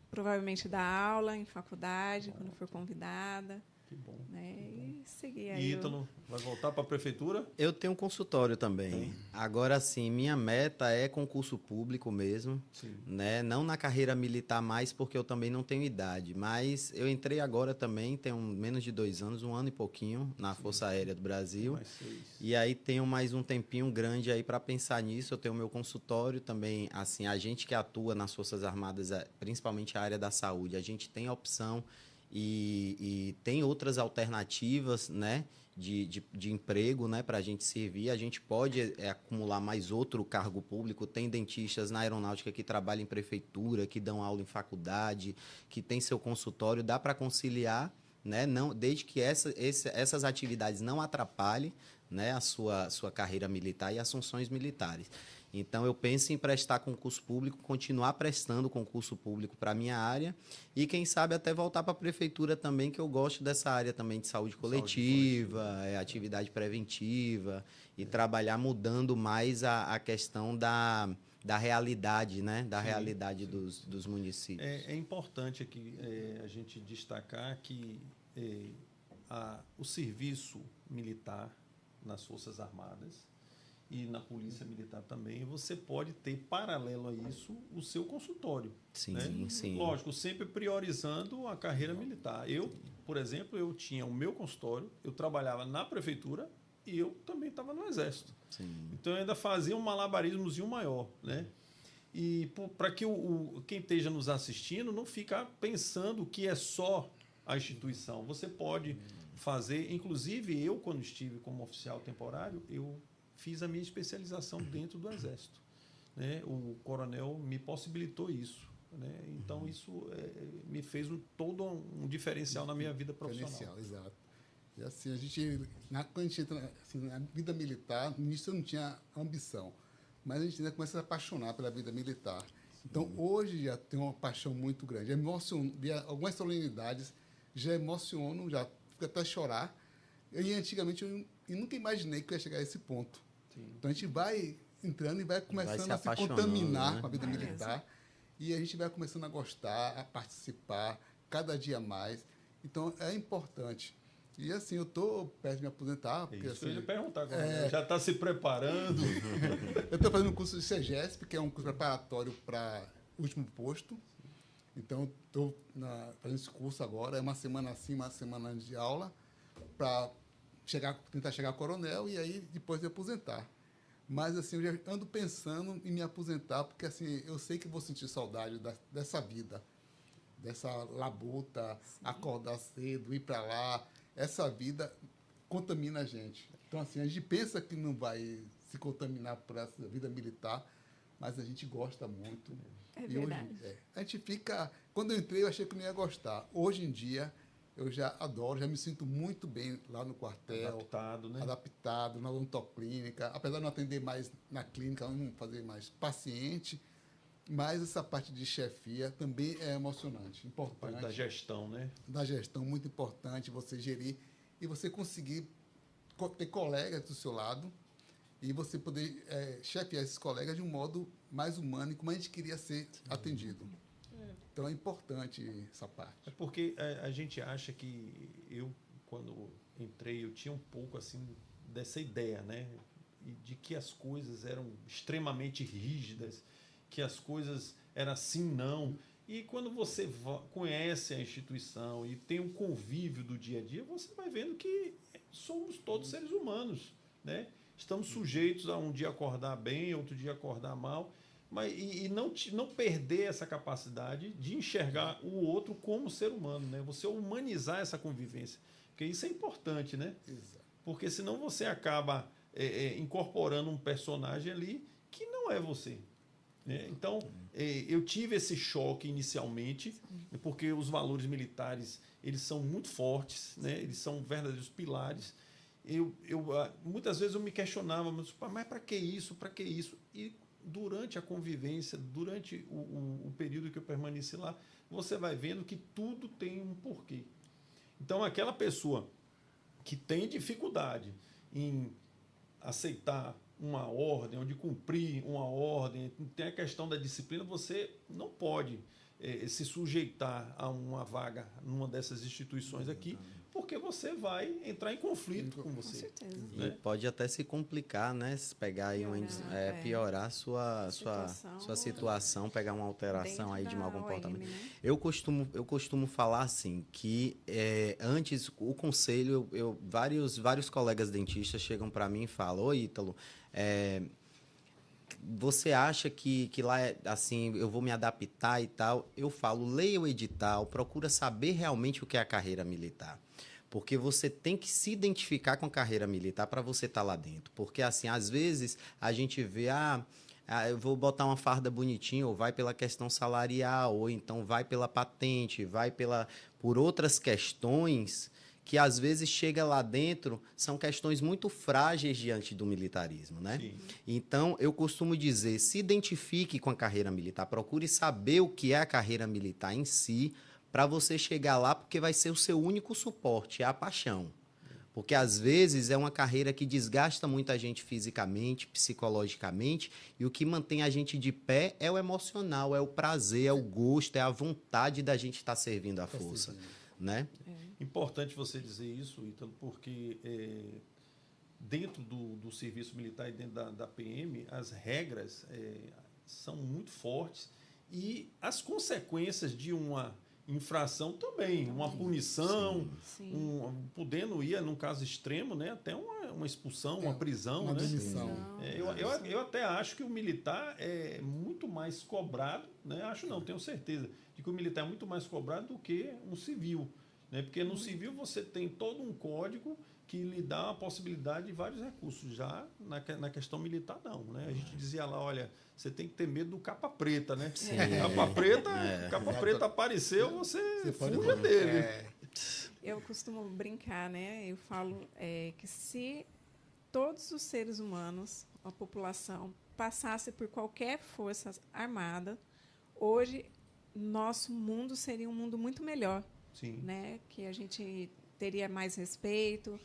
provavelmente dar aula em faculdade, quando for convidada. Que bom. Né? Que bom. E seguir aí. E Ítalo, vai voltar para a prefeitura? Eu tenho um consultório também. Agora sim, minha meta é concurso público mesmo, Sim. né? Não na carreira militar mais, porque eu também não tenho idade. Mas eu entrei agora também, tenho menos de 2 anos, 1 ano e pouquinho, na Força Aérea do Brasil. Mais 6. E aí tenho mais um tempinho grande aí para pensar nisso. Eu tenho meu consultório também, assim, a gente que atua nas Forças Armadas, principalmente a área da saúde, a gente tem a opção e tem outras alternativas, né, de emprego, né, para a gente servir. A gente pode acumular mais outro cargo público. Tem dentistas na aeronáutica que trabalham em prefeitura, que dão aula em faculdade, que tem seu consultório, dá para conciliar, né, não, desde que essas atividades não atrapalhem, né, a sua carreira militar e as funções militares. Então, eu penso em prestar concurso público, continuar prestando concurso público para a minha área e, quem sabe, até voltar para a prefeitura também, que eu gosto dessa área também de saúde coletiva, atividade preventiva e trabalhar mudando mais a questão da realidade, né? Da realidade dos municípios. É importante aqui a gente destacar que o serviço militar nas Forças Armadas e na Polícia Militar também, você pode ter, paralelo a isso, o seu consultório. Sim, né? sim. Lógico, sempre priorizando a carreira militar. Eu, por exemplo, eu tinha o meu consultório, eu trabalhava na prefeitura e eu também estava no Exército. Sim. Então, eu ainda fazia um malabarismozinho maior, né? E para que quem esteja nos assistindo não ficar pensando que é só a instituição. Você pode fazer, inclusive eu, quando estive como oficial temporário, eu fiz a minha especialização dentro do Exército. Né? O coronel me possibilitou isso. Né? Então, isso me fez todo um diferencial na minha vida profissional. Diferencial, exato. E assim, quando a gente entra assim, na vida militar, no início eu não tinha ambição, mas a gente ainda começa a se apaixonar pela vida militar. Então, hoje já tenho uma paixão muito grande. Algumas solenidades já emociono, já fico até chorar. E antigamente eu nunca imaginei que eu ia chegar a esse ponto. Sim. Então, a gente vai entrando e vai começando a se apaixonando, contaminar, né? com a vida militar. E a gente vai começando a gostar, a participar, cada dia mais. Então, é importante. E assim, eu estou perto de me aposentar. Porque, Isso assim, que eu ia perguntar agora. Já está se preparando? eu estou fazendo um curso de CEGESP, que é um curso preparatório para o último posto. Então, estou fazendo esse curso agora. É uma semana assim, uma semana de aula, para tentar chegar a coronel e aí depois de aposentar. Mas, assim, eu já ando pensando em me aposentar, porque, assim, eu sei que vou sentir saudade dessa vida, dessa labuta, acordar cedo, ir para lá. Essa vida contamina a gente. Então, assim, a gente pensa que não vai se contaminar por essa vida militar, mas a gente gosta muito. É e verdade. hoje, a gente fica... Quando eu entrei, eu achei que não ia gostar. Hoje em dia, eu já adoro, já me sinto muito bem lá no quartel. Adaptado, né? Adaptado, na odontoclínica. Apesar de não atender mais na clínica, não fazer mais paciente, mas essa parte de chefia também é emocionante, importante. Parte da gestão, né? Da gestão, muito importante você gerir e você conseguir ter colegas do seu lado e você poder chefiar esses colegas de um modo mais humano e como a gente queria ser atendido. Então, é importante essa parte. É porque a gente acha que eu, quando entrei, eu tinha um pouco assim dessa ideia, né? E de que as coisas eram extremamente rígidas, que as coisas eram assim, não. E quando você conhece a instituição e tem um convívio do dia a dia, você vai vendo que somos todos seres humanos, né? Estamos sujeitos a um dia acordar bem, outro dia acordar mal, mas não perder essa capacidade de enxergar o outro como ser humano, né? Você humanizar essa convivência, porque isso é importante, né? Exato. Porque senão você acaba incorporando um personagem ali que não é você. Né? Então, eu tive esse choque inicialmente, porque os valores militares eles são muito fortes, né? Eles são verdadeiros pilares. Muitas vezes eu me questionava, mas para que isso? Para que isso? E durante a convivência, durante o período que eu permaneci lá, você vai vendo que tudo tem um porquê. Então, aquela pessoa que tem dificuldade em aceitar uma ordem, ou de cumprir uma ordem, tem a questão da disciplina, você não pode se sujeitar a uma vaga numa dessas instituições aqui, porque você vai entrar em conflito com você. Com certeza. Né? E pode até se complicar, né? Se pegar aí piorar a sua situação, pegar uma alteração aí de mau comportamento. OM, né? Eu costumo falar assim, que antes o conselho, vários colegas dentistas chegam para mim e falam: ô Ítalo, você acha que lá assim, eu vou me adaptar e tal? Eu falo, leia o edital, procura saber realmente o que é a carreira militar. Porque você tem que se identificar com a carreira militar para você estar lá dentro. Porque, assim, às vezes a gente vê, eu vou botar uma farda bonitinha, ou vai pela questão salarial, ou então vai pela patente, vai por outras questões que, às vezes, chega lá dentro, são questões muito frágeis diante do militarismo, né? Sim. Então, eu costumo dizer, se identifique com a carreira militar, procure saber o que é a carreira militar em si, para você chegar lá, porque vai ser o seu único suporte, é a paixão. Porque, às vezes, é uma carreira que desgasta muito a gente fisicamente, psicologicamente, e o que mantém a gente de pé é o emocional, é o prazer, é o gosto, é a vontade da gente estar servindo a força, né? Importante você dizer isso, Ítalo, porque dentro do serviço militar e dentro da PM, as regras são muito fortes e as consequências de uma infração também, uma punição, Sim. podendo ir, num caso extremo, né, até uma expulsão, uma prisão. Uma né? demissão. Eu até acho que o militar é muito mais cobrado, né? Acho não, tenho certeza, de que o militar é muito mais cobrado do que um civil. Né? Porque no civil você tem todo um código que lhe dá a possibilidade de vários recursos. Já na questão militar, não. Né? A gente dizia lá, olha, você tem que ter medo do capa preta, né? Capa preta apareceu, você fuja dele. Eu costumo brincar, né? Eu falo que se todos os seres humanos, a população, passasse por qualquer força armada, hoje nosso mundo seria um mundo muito melhor. Sim. Né? Que a gente teria mais respeito,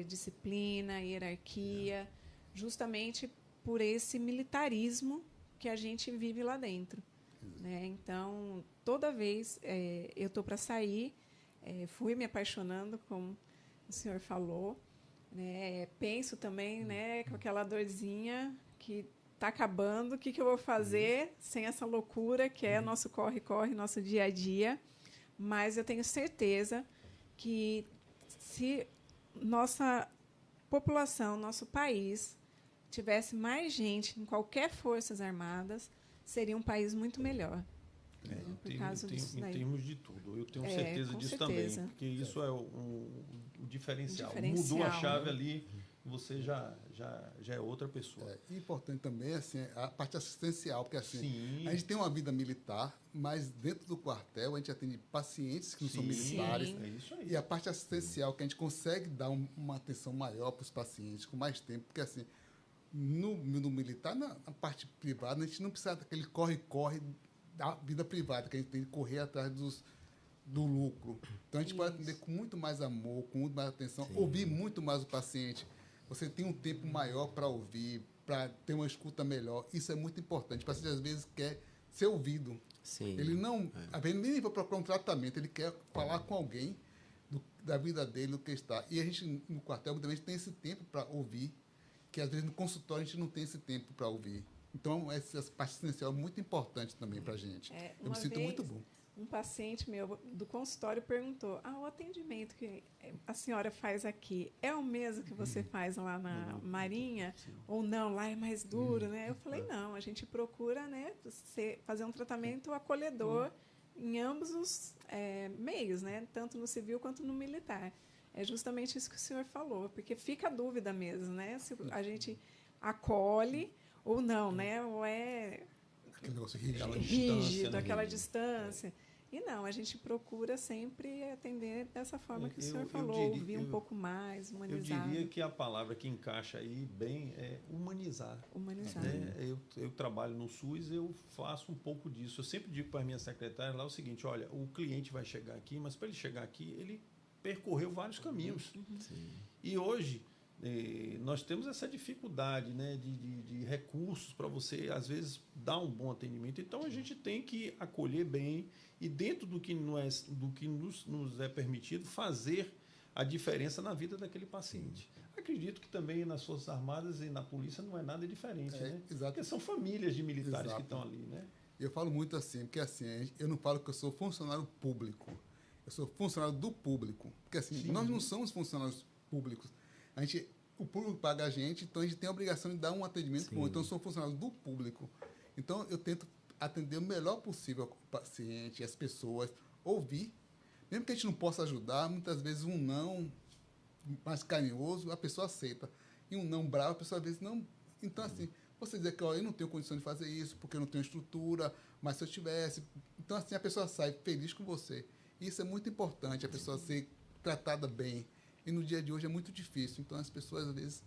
disciplina, hierarquia, justamente por esse militarismo que a gente vive lá dentro. Né? Então, toda vez eu estou para sair, fui me apaixonando, como o senhor falou, né? Penso também, né, com aquela dorzinha que está acabando, o que eu vou fazer sem essa loucura que é nosso corre-corre, nosso dia a dia. Mas eu tenho certeza que se nossa população, nosso país, tivesse mais gente em qualquer forças armadas, seria um país muito melhor. Por causa disso daí. Em termos de tudo. Eu tenho certeza disso também. Porque isso é o diferencial. Mudou a chave ali, você já é outra pessoa. E importante também assim, a parte assistencial, porque assim, Sim. a gente tem uma vida militar, mas dentro do quartel a gente atende pacientes que não são militares. É isso aí. E a parte assistencial, que a gente consegue dar uma atenção maior para os pacientes, com mais tempo, porque assim, no militar, na parte privada, a gente não precisa daquele corre-corre da vida privada, que a gente tem que correr atrás do lucro. Então, a gente pode atender com muito mais amor, com muito mais atenção, ouvir muito mais o paciente. Você tem um tempo maior para ouvir, para ter uma escuta melhor. Isso é muito importante. O paciente, às vezes, quer ser ouvido. Sim. Ele não... Às vezes, nem vai procurar um tratamento. Ele quer falar com alguém da vida dele, do que está. E a gente, no quartel, muitas vezes, tem esse tempo para ouvir, que, às vezes, no consultório, a gente não tem esse tempo para ouvir. Então, essa parte essencial é muito importante também para a gente. Eu me sinto muito bom. Um paciente meu do consultório perguntou: o atendimento que a senhora faz aqui é o mesmo que você faz lá na Marinha? Sim. Ou não, lá é mais duro, né? Eu falei, não, a gente procura, né, fazer um tratamento acolhedor em ambos os meios, né? Tanto no civil quanto no militar. É justamente isso que o senhor falou, porque fica a dúvida mesmo, né? Se a gente acolhe ou não, né? Ou é Aquele negócio rígido. rígido, aquela distância. E não, a gente procura sempre atender dessa forma que o senhor falou, ouvir um pouco mais, humanizar. Eu diria que a palavra que encaixa aí bem é humanizar. Humanizar. Né? Eu trabalho no SUS, eu faço um pouco disso. Eu sempre digo para a minha secretária lá o seguinte: olha, o cliente vai chegar aqui, mas para ele chegar aqui, ele percorreu vários caminhos. E hoje, nós temos essa dificuldade, né, de recursos para você, às vezes, dar um bom atendimento. Então, a gente tem que acolher bem e, dentro do que nos é permitido, fazer a diferença na vida daquele paciente. Acredito que também nas Forças Armadas e na polícia não é nada diferente, né? Exato. Porque são famílias de militares Exato. que estão ali, né? Eu falo muito assim, porque assim, eu não falo que eu sou funcionário público. Eu sou funcionário do público. Porque assim, nós não somos funcionários públicos. O público paga a gente, então a gente tem a obrigação de dar um atendimento bom. Então, eu sou funcionário do público. Então, eu tento atender o melhor possível ao paciente, as pessoas, ouvir. Mesmo que a gente não possa ajudar, muitas vezes um não mais carinhoso, a pessoa aceita. E um não bravo, a pessoa às vezes não... Então, assim, você dizer que eu não tenho condição de fazer isso, porque eu não tenho estrutura, mas se eu tivesse... Então, assim, a pessoa sai feliz com você. E isso é muito importante, a pessoa ser tratada bem. E no dia de hoje é muito difícil. Então, as pessoas, às vezes,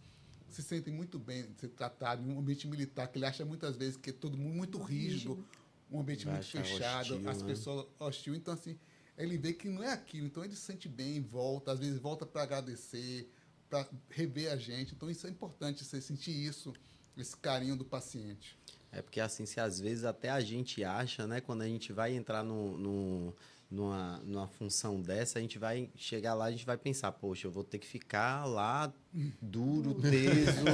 se sentem muito bem de ser tratado em um ambiente militar, que ele acha muitas vezes que é todo mundo muito rígido, um ambiente muito fechado, hostil, as pessoas hostil. Então, assim, ele vê que não é aquilo. Então, ele se sente bem, volta, às vezes volta para agradecer, para rever a gente. Então, isso é importante, você sentir isso, esse carinho do paciente. É porque, assim, se às vezes até a gente acha, né, quando a gente vai entrar numa função dessa, a gente vai chegar lá, a gente vai pensar, poxa, eu vou ter que ficar lá duro, teso,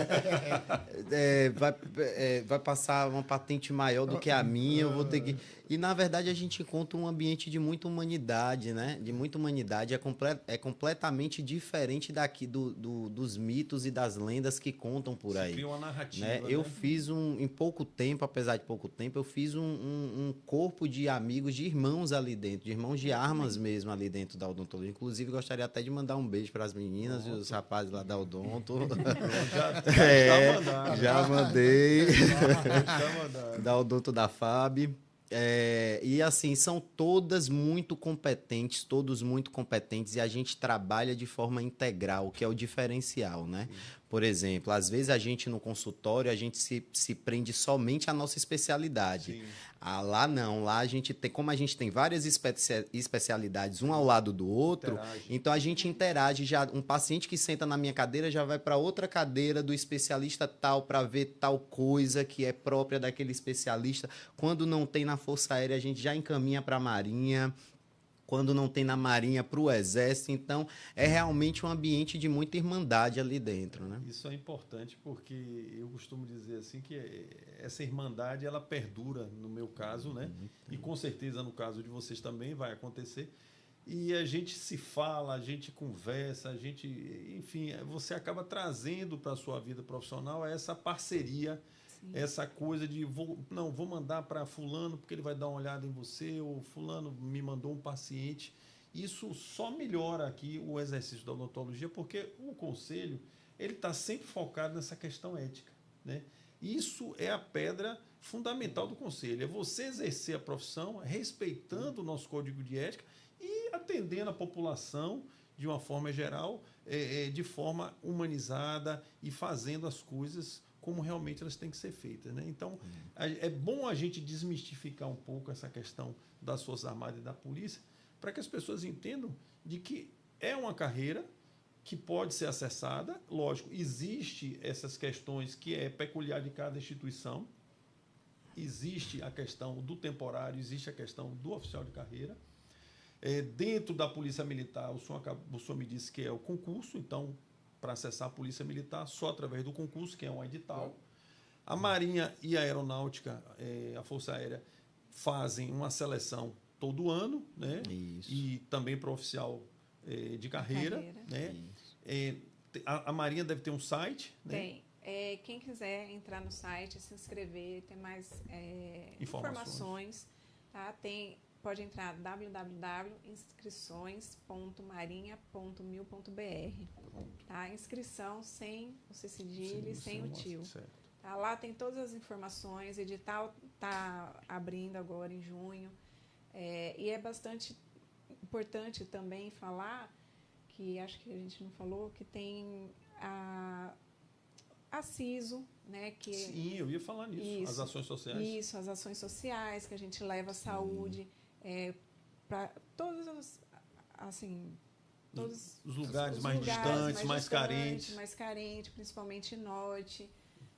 vai passar uma patente maior do que a minha, eu vou ter que... E, na verdade, a gente encontra um ambiente de muita humanidade, né? De muita humanidade, é completamente diferente daqui dos mitos e das lendas que contam por aí. Cria uma narrativa, né? Eu fiz em pouco tempo, apesar de pouco tempo, eu fiz um corpo de amigos, de irmãos ali dentro, de irmãos de armas mesmo ali dentro da odontologia. Inclusive, gostaria até de mandar um beijo para as meninas e os rapazes lá da odonto. Já mandei. Da odonto da FAB. E assim, são todos muito competentes e a gente trabalha de forma integral, que é o diferencial, né? Sim. Por exemplo, às vezes a gente no consultório, a gente se prende somente à nossa especialidade. Sim. Lá não, lá a gente tem, como a gente tem várias especialidades, um ao lado do outro, então a gente interage. Já um paciente que senta na minha cadeira já vai para outra cadeira do especialista tal para ver tal coisa que é própria daquele especialista. Quando não tem na Força Aérea, a gente já encaminha para a Marinha. Quando não tem na Marinha, para o Exército. Então, é realmente um ambiente de muita irmandade ali dentro, né? Isso é importante porque eu costumo dizer assim que essa irmandade, ela perdura, no meu caso, né? E com certeza, no caso de vocês também, vai acontecer. E a gente se fala, a gente conversa, enfim, você acaba trazendo para a sua vida profissional essa parceria, essa coisa de vou mandar para fulano porque ele vai dar uma olhada em você, ou fulano me mandou um paciente. Isso só melhora aqui o exercício da odontologia, porque o conselho ele está sempre focado nessa questão ética, né? Isso é a pedra fundamental do conselho, é você exercer a profissão respeitando o nosso código de ética e atendendo a população de uma forma geral, de forma humanizada e fazendo as coisas como realmente elas têm que ser feitas, né? Então, é bom a gente desmistificar um pouco essa questão das Forças Armadas e da polícia, para que as pessoas entendam de que é uma carreira que pode ser acessada. Lógico, existe essas questões que é peculiar de cada instituição, existe a questão do temporário, existe a questão do oficial de carreira. Dentro da Polícia Militar, o senhor me disse que é o concurso, então, para acessar a Polícia Militar, só através do concurso, que é um edital. A Marinha e a Aeronáutica, a Força Aérea, fazem uma seleção todo ano, né? Isso. E também para o oficial de carreira. Né? A Marinha deve ter um site, né? Tem. Quem quiser entrar no site, se inscrever, ter mais informações, tá? Pode entrar www.inscrições.marinha.mil.br. Tá? Inscrição sem o cedilho e sem o tio. Tá? Lá tem todas as informações, o edital está abrindo agora em junho. E é bastante importante também falar, que acho que a gente não falou, que tem a CISO, né? Sim, eu ia falar nisso, as ações sociais. Isso, as ações sociais, que a gente leva a saúde para todas as, assim, todos os lugares os mais lugares distantes, mais carentes. mais carente, principalmente norte,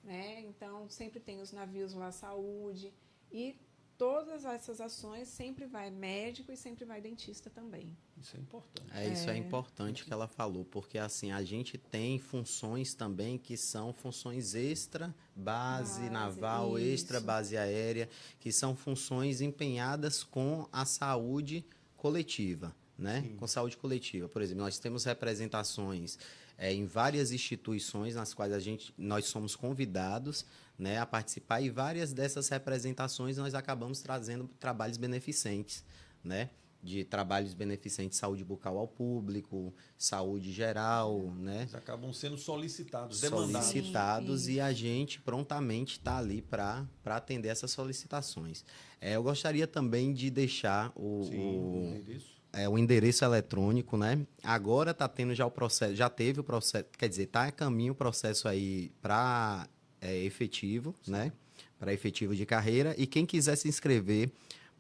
né? Então sempre tem os navios lá saúde e todas essas ações sempre vai médico e sempre vai dentista também. Isso é importante. Isso é importante que ela falou, porque assim, a gente tem funções também que são funções extra, base naval, isso. extra base aérea, que são funções empenhadas com a saúde coletiva, né? Sim. Com saúde coletiva. Por exemplo, nós temos representações em várias instituições nas quais nós somos convidados, né, a participar, e várias dessas representações nós acabamos trazendo trabalhos beneficentes, né? De trabalhos beneficentes, saúde bucal ao público, saúde geral, né? Eles acabam sendo solicitados, demandados. Solicitados, e a gente prontamente está ali para atender essas solicitações. Eu gostaria também de deixar o endereço eletrônico, né? Agora está tendo já o processo, já teve o processo, quer dizer, está a caminho o processo aí para efetivo, né? Para efetivo de carreira, e quem quiser se inscrever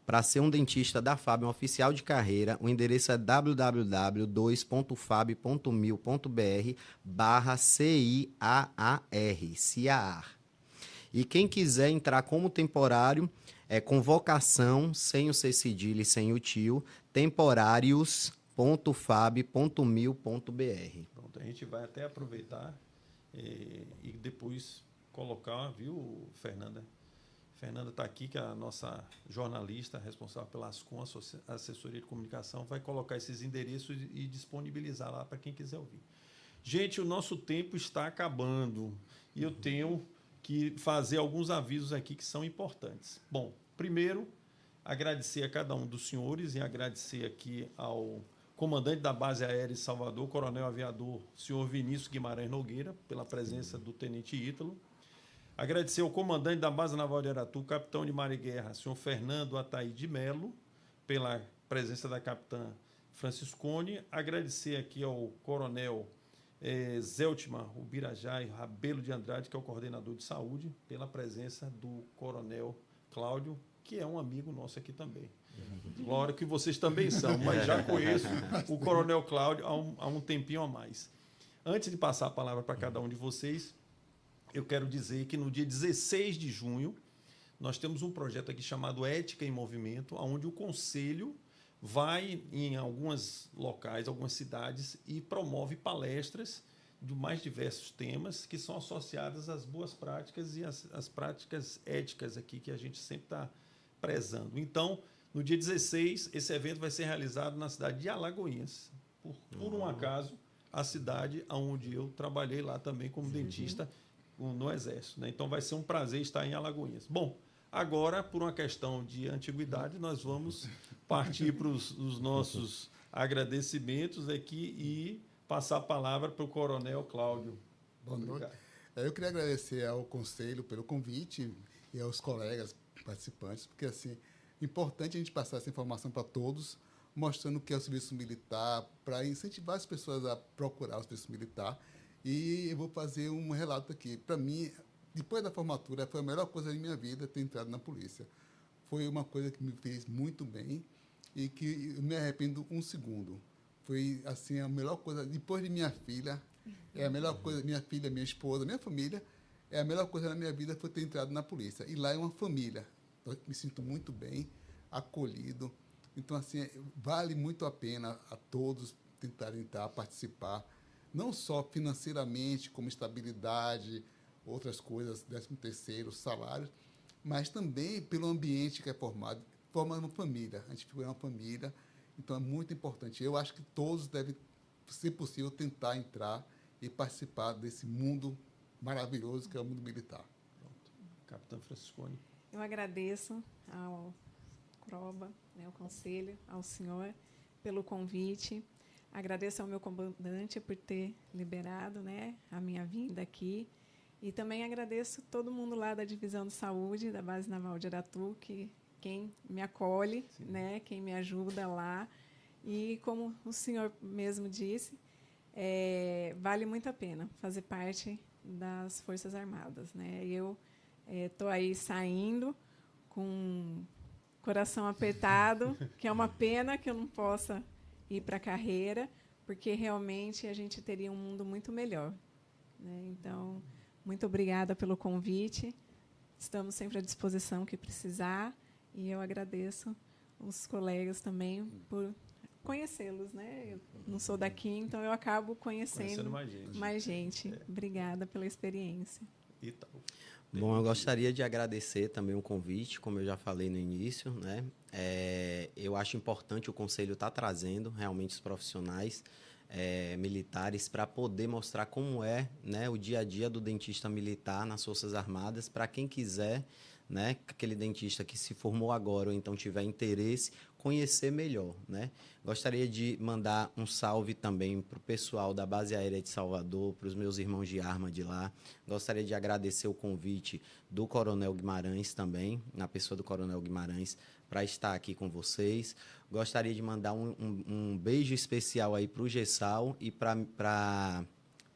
para ser um dentista da FAB, um oficial de carreira, o endereço é www.fab.mil.br/CIAAR. E quem quiser entrar como temporário, convocação, sem o C cedilha e sem o tio, temporários.fab.mil.br. Pronto, a gente vai até aproveitar e depois colocar, viu, Fernanda? Fernanda está aqui, que é a nossa jornalista responsável pela Ascom, assessoria de comunicação, vai colocar esses endereços e disponibilizar lá para quem quiser ouvir. Gente, o nosso tempo está acabando e eu tenho que fazer alguns avisos aqui que são importantes. Bom, primeiro, agradecer a cada um dos senhores e agradecer aqui ao comandante da base aérea de Salvador, coronel aviador, senhor Vinícius Guimarães Nogueira, pela presença do tenente Ítalo. Agradecer ao comandante da base naval de Aratu, capitão de mar e guerra, senhor Fernando Ataí de Melo, pela presença da capitã Franciscone. Agradecer aqui ao coronel Zeltmar Ubirajai Rabelo de Andrade, que é o coordenador de saúde, pela presença do coronel Cláudio, que é um amigo nosso aqui também. Claro que vocês também são, mas já conheço o coronel Cláudio há um tempinho a mais. Antes de passar a palavra para cada um de vocês, eu quero dizer que no dia 16 de junho, nós temos um projeto aqui chamado Ética em Movimento, onde o Conselho vai em alguns locais, algumas cidades, e promove palestras de mais diversos temas que são associadas às boas práticas e às práticas éticas aqui que a gente sempre está prezando. Então, no dia 16, esse evento vai ser realizado na cidade de Alagoinhas. Por um acaso, a cidade onde eu trabalhei lá também como dentista no Exército, né? Então vai ser um prazer estar em Alagoinhas. Bom, agora, por uma questão de antiguidade, nós vamos partir para os nossos agradecimentos aqui e passar a palavra para o coronel Cláudio. Boa noite. Eu queria agradecer ao Conselho pelo convite e aos colegas participantes, porque assim, é importante a gente passar essa informação para todos, mostrando o que é o serviço militar, para incentivar as pessoas a procurar o serviço militar. E eu vou fazer um relato aqui. Para mim, depois da formatura, foi a melhor coisa da minha vida ter entrado na polícia. Foi uma coisa que me fez muito bem e que eu me arrependo um segundo. Foi assim a melhor coisa. Depois de minha filha, é a melhor coisa. Minha filha, minha esposa, minha família, é a melhor coisa da minha vida foi ter entrado na polícia. E lá é uma família. Eu me sinto muito bem, acolhido. Então, assim, vale muito a pena a todos tentarem entrar, participar. Não só financeiramente, como estabilidade, outras coisas, 13º, salário, mas também pelo ambiente que é formado, formando uma família. A gente fica uma família, então é muito importante. Eu acho que todos devem, se possível, tentar entrar e participar desse mundo maravilhoso que é o mundo militar. Pronto. Capitã Franciscone. Eu agradeço ao CROBA, né, ao Conselho, ao senhor, pelo convite. Agradeço ao meu comandante por ter liberado, né, a minha vinda aqui. E também agradeço todo mundo lá da Divisão de Saúde, da Base Naval de Aratu, quem me acolhe, né, quem me ajuda lá. E, como o senhor mesmo disse, vale muito a pena fazer parte das Forças Armadas, né? Eu estou aí saindo com o coração apertado, que é uma pena que eu não possa ir para a carreira, porque realmente a gente teria um mundo muito melhor, né? Então, muito obrigada pelo convite. Estamos sempre à disposição que precisar, e eu agradeço os colegas também por conhecê-los, né? Eu não sou daqui, então eu acabo conhecendo mais gente. Obrigada pela experiência. Bom, eu gostaria de agradecer também o convite, como eu já falei no início, né? Eu acho importante o Conselho estar trazendo realmente os profissionais militares para poder mostrar como é, né, o dia a dia do dentista militar nas Forças Armadas, para quem quiser, né, aquele dentista que se formou agora ou então tiver interesse, conhecer melhor, né? Gostaria de mandar um salve também para o pessoal da Base Aérea de Salvador, para os meus irmãos de arma de lá. Gostaria de agradecer o convite do Coronel Guimarães também, na pessoa do Coronel Guimarães, para estar aqui com vocês. Gostaria de mandar um beijo especial aí para o Gessal e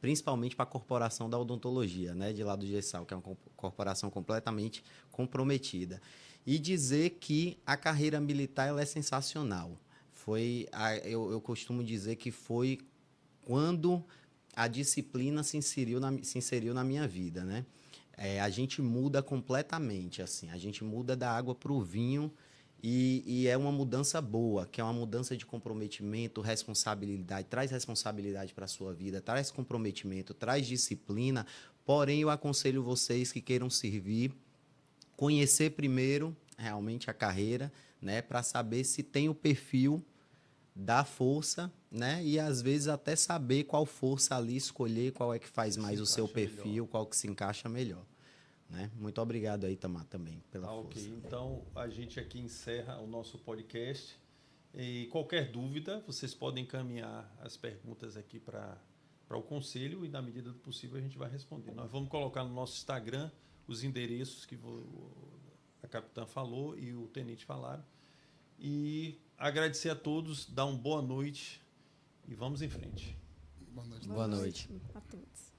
principalmente para a Corporação da Odontologia, né, de lá do Gessal, que é uma corporação completamente comprometida. E dizer que a carreira militar ela é sensacional. Eu costumo dizer que foi quando a disciplina se inseriu na minha vida, né? A gente muda completamente, assim. A gente muda da água para o vinho e é uma mudança boa, que é uma mudança de comprometimento, responsabilidade. Traz responsabilidade para a sua vida, traz comprometimento, traz disciplina. Porém, eu aconselho vocês que queiram servir, conhecer primeiro realmente a carreira, né, para saber se tem o perfil da força, né, e às vezes até saber qual força ali escolher, qual é que faz mais o seu perfil, melhor. Qual que se encaixa melhor, né? Muito obrigado aí, Tamar, também pela força. Ok, então a gente aqui encerra o nosso podcast e qualquer dúvida vocês podem encaminhar as perguntas aqui para o Conselho e na medida do possível a gente vai responder. Nós vamos colocar no nosso Instagram os endereços que a capitã falou e o tenente falaram. E agradecer a todos, dar uma boa noite e vamos em frente. Boa noite. Boa noite A todos.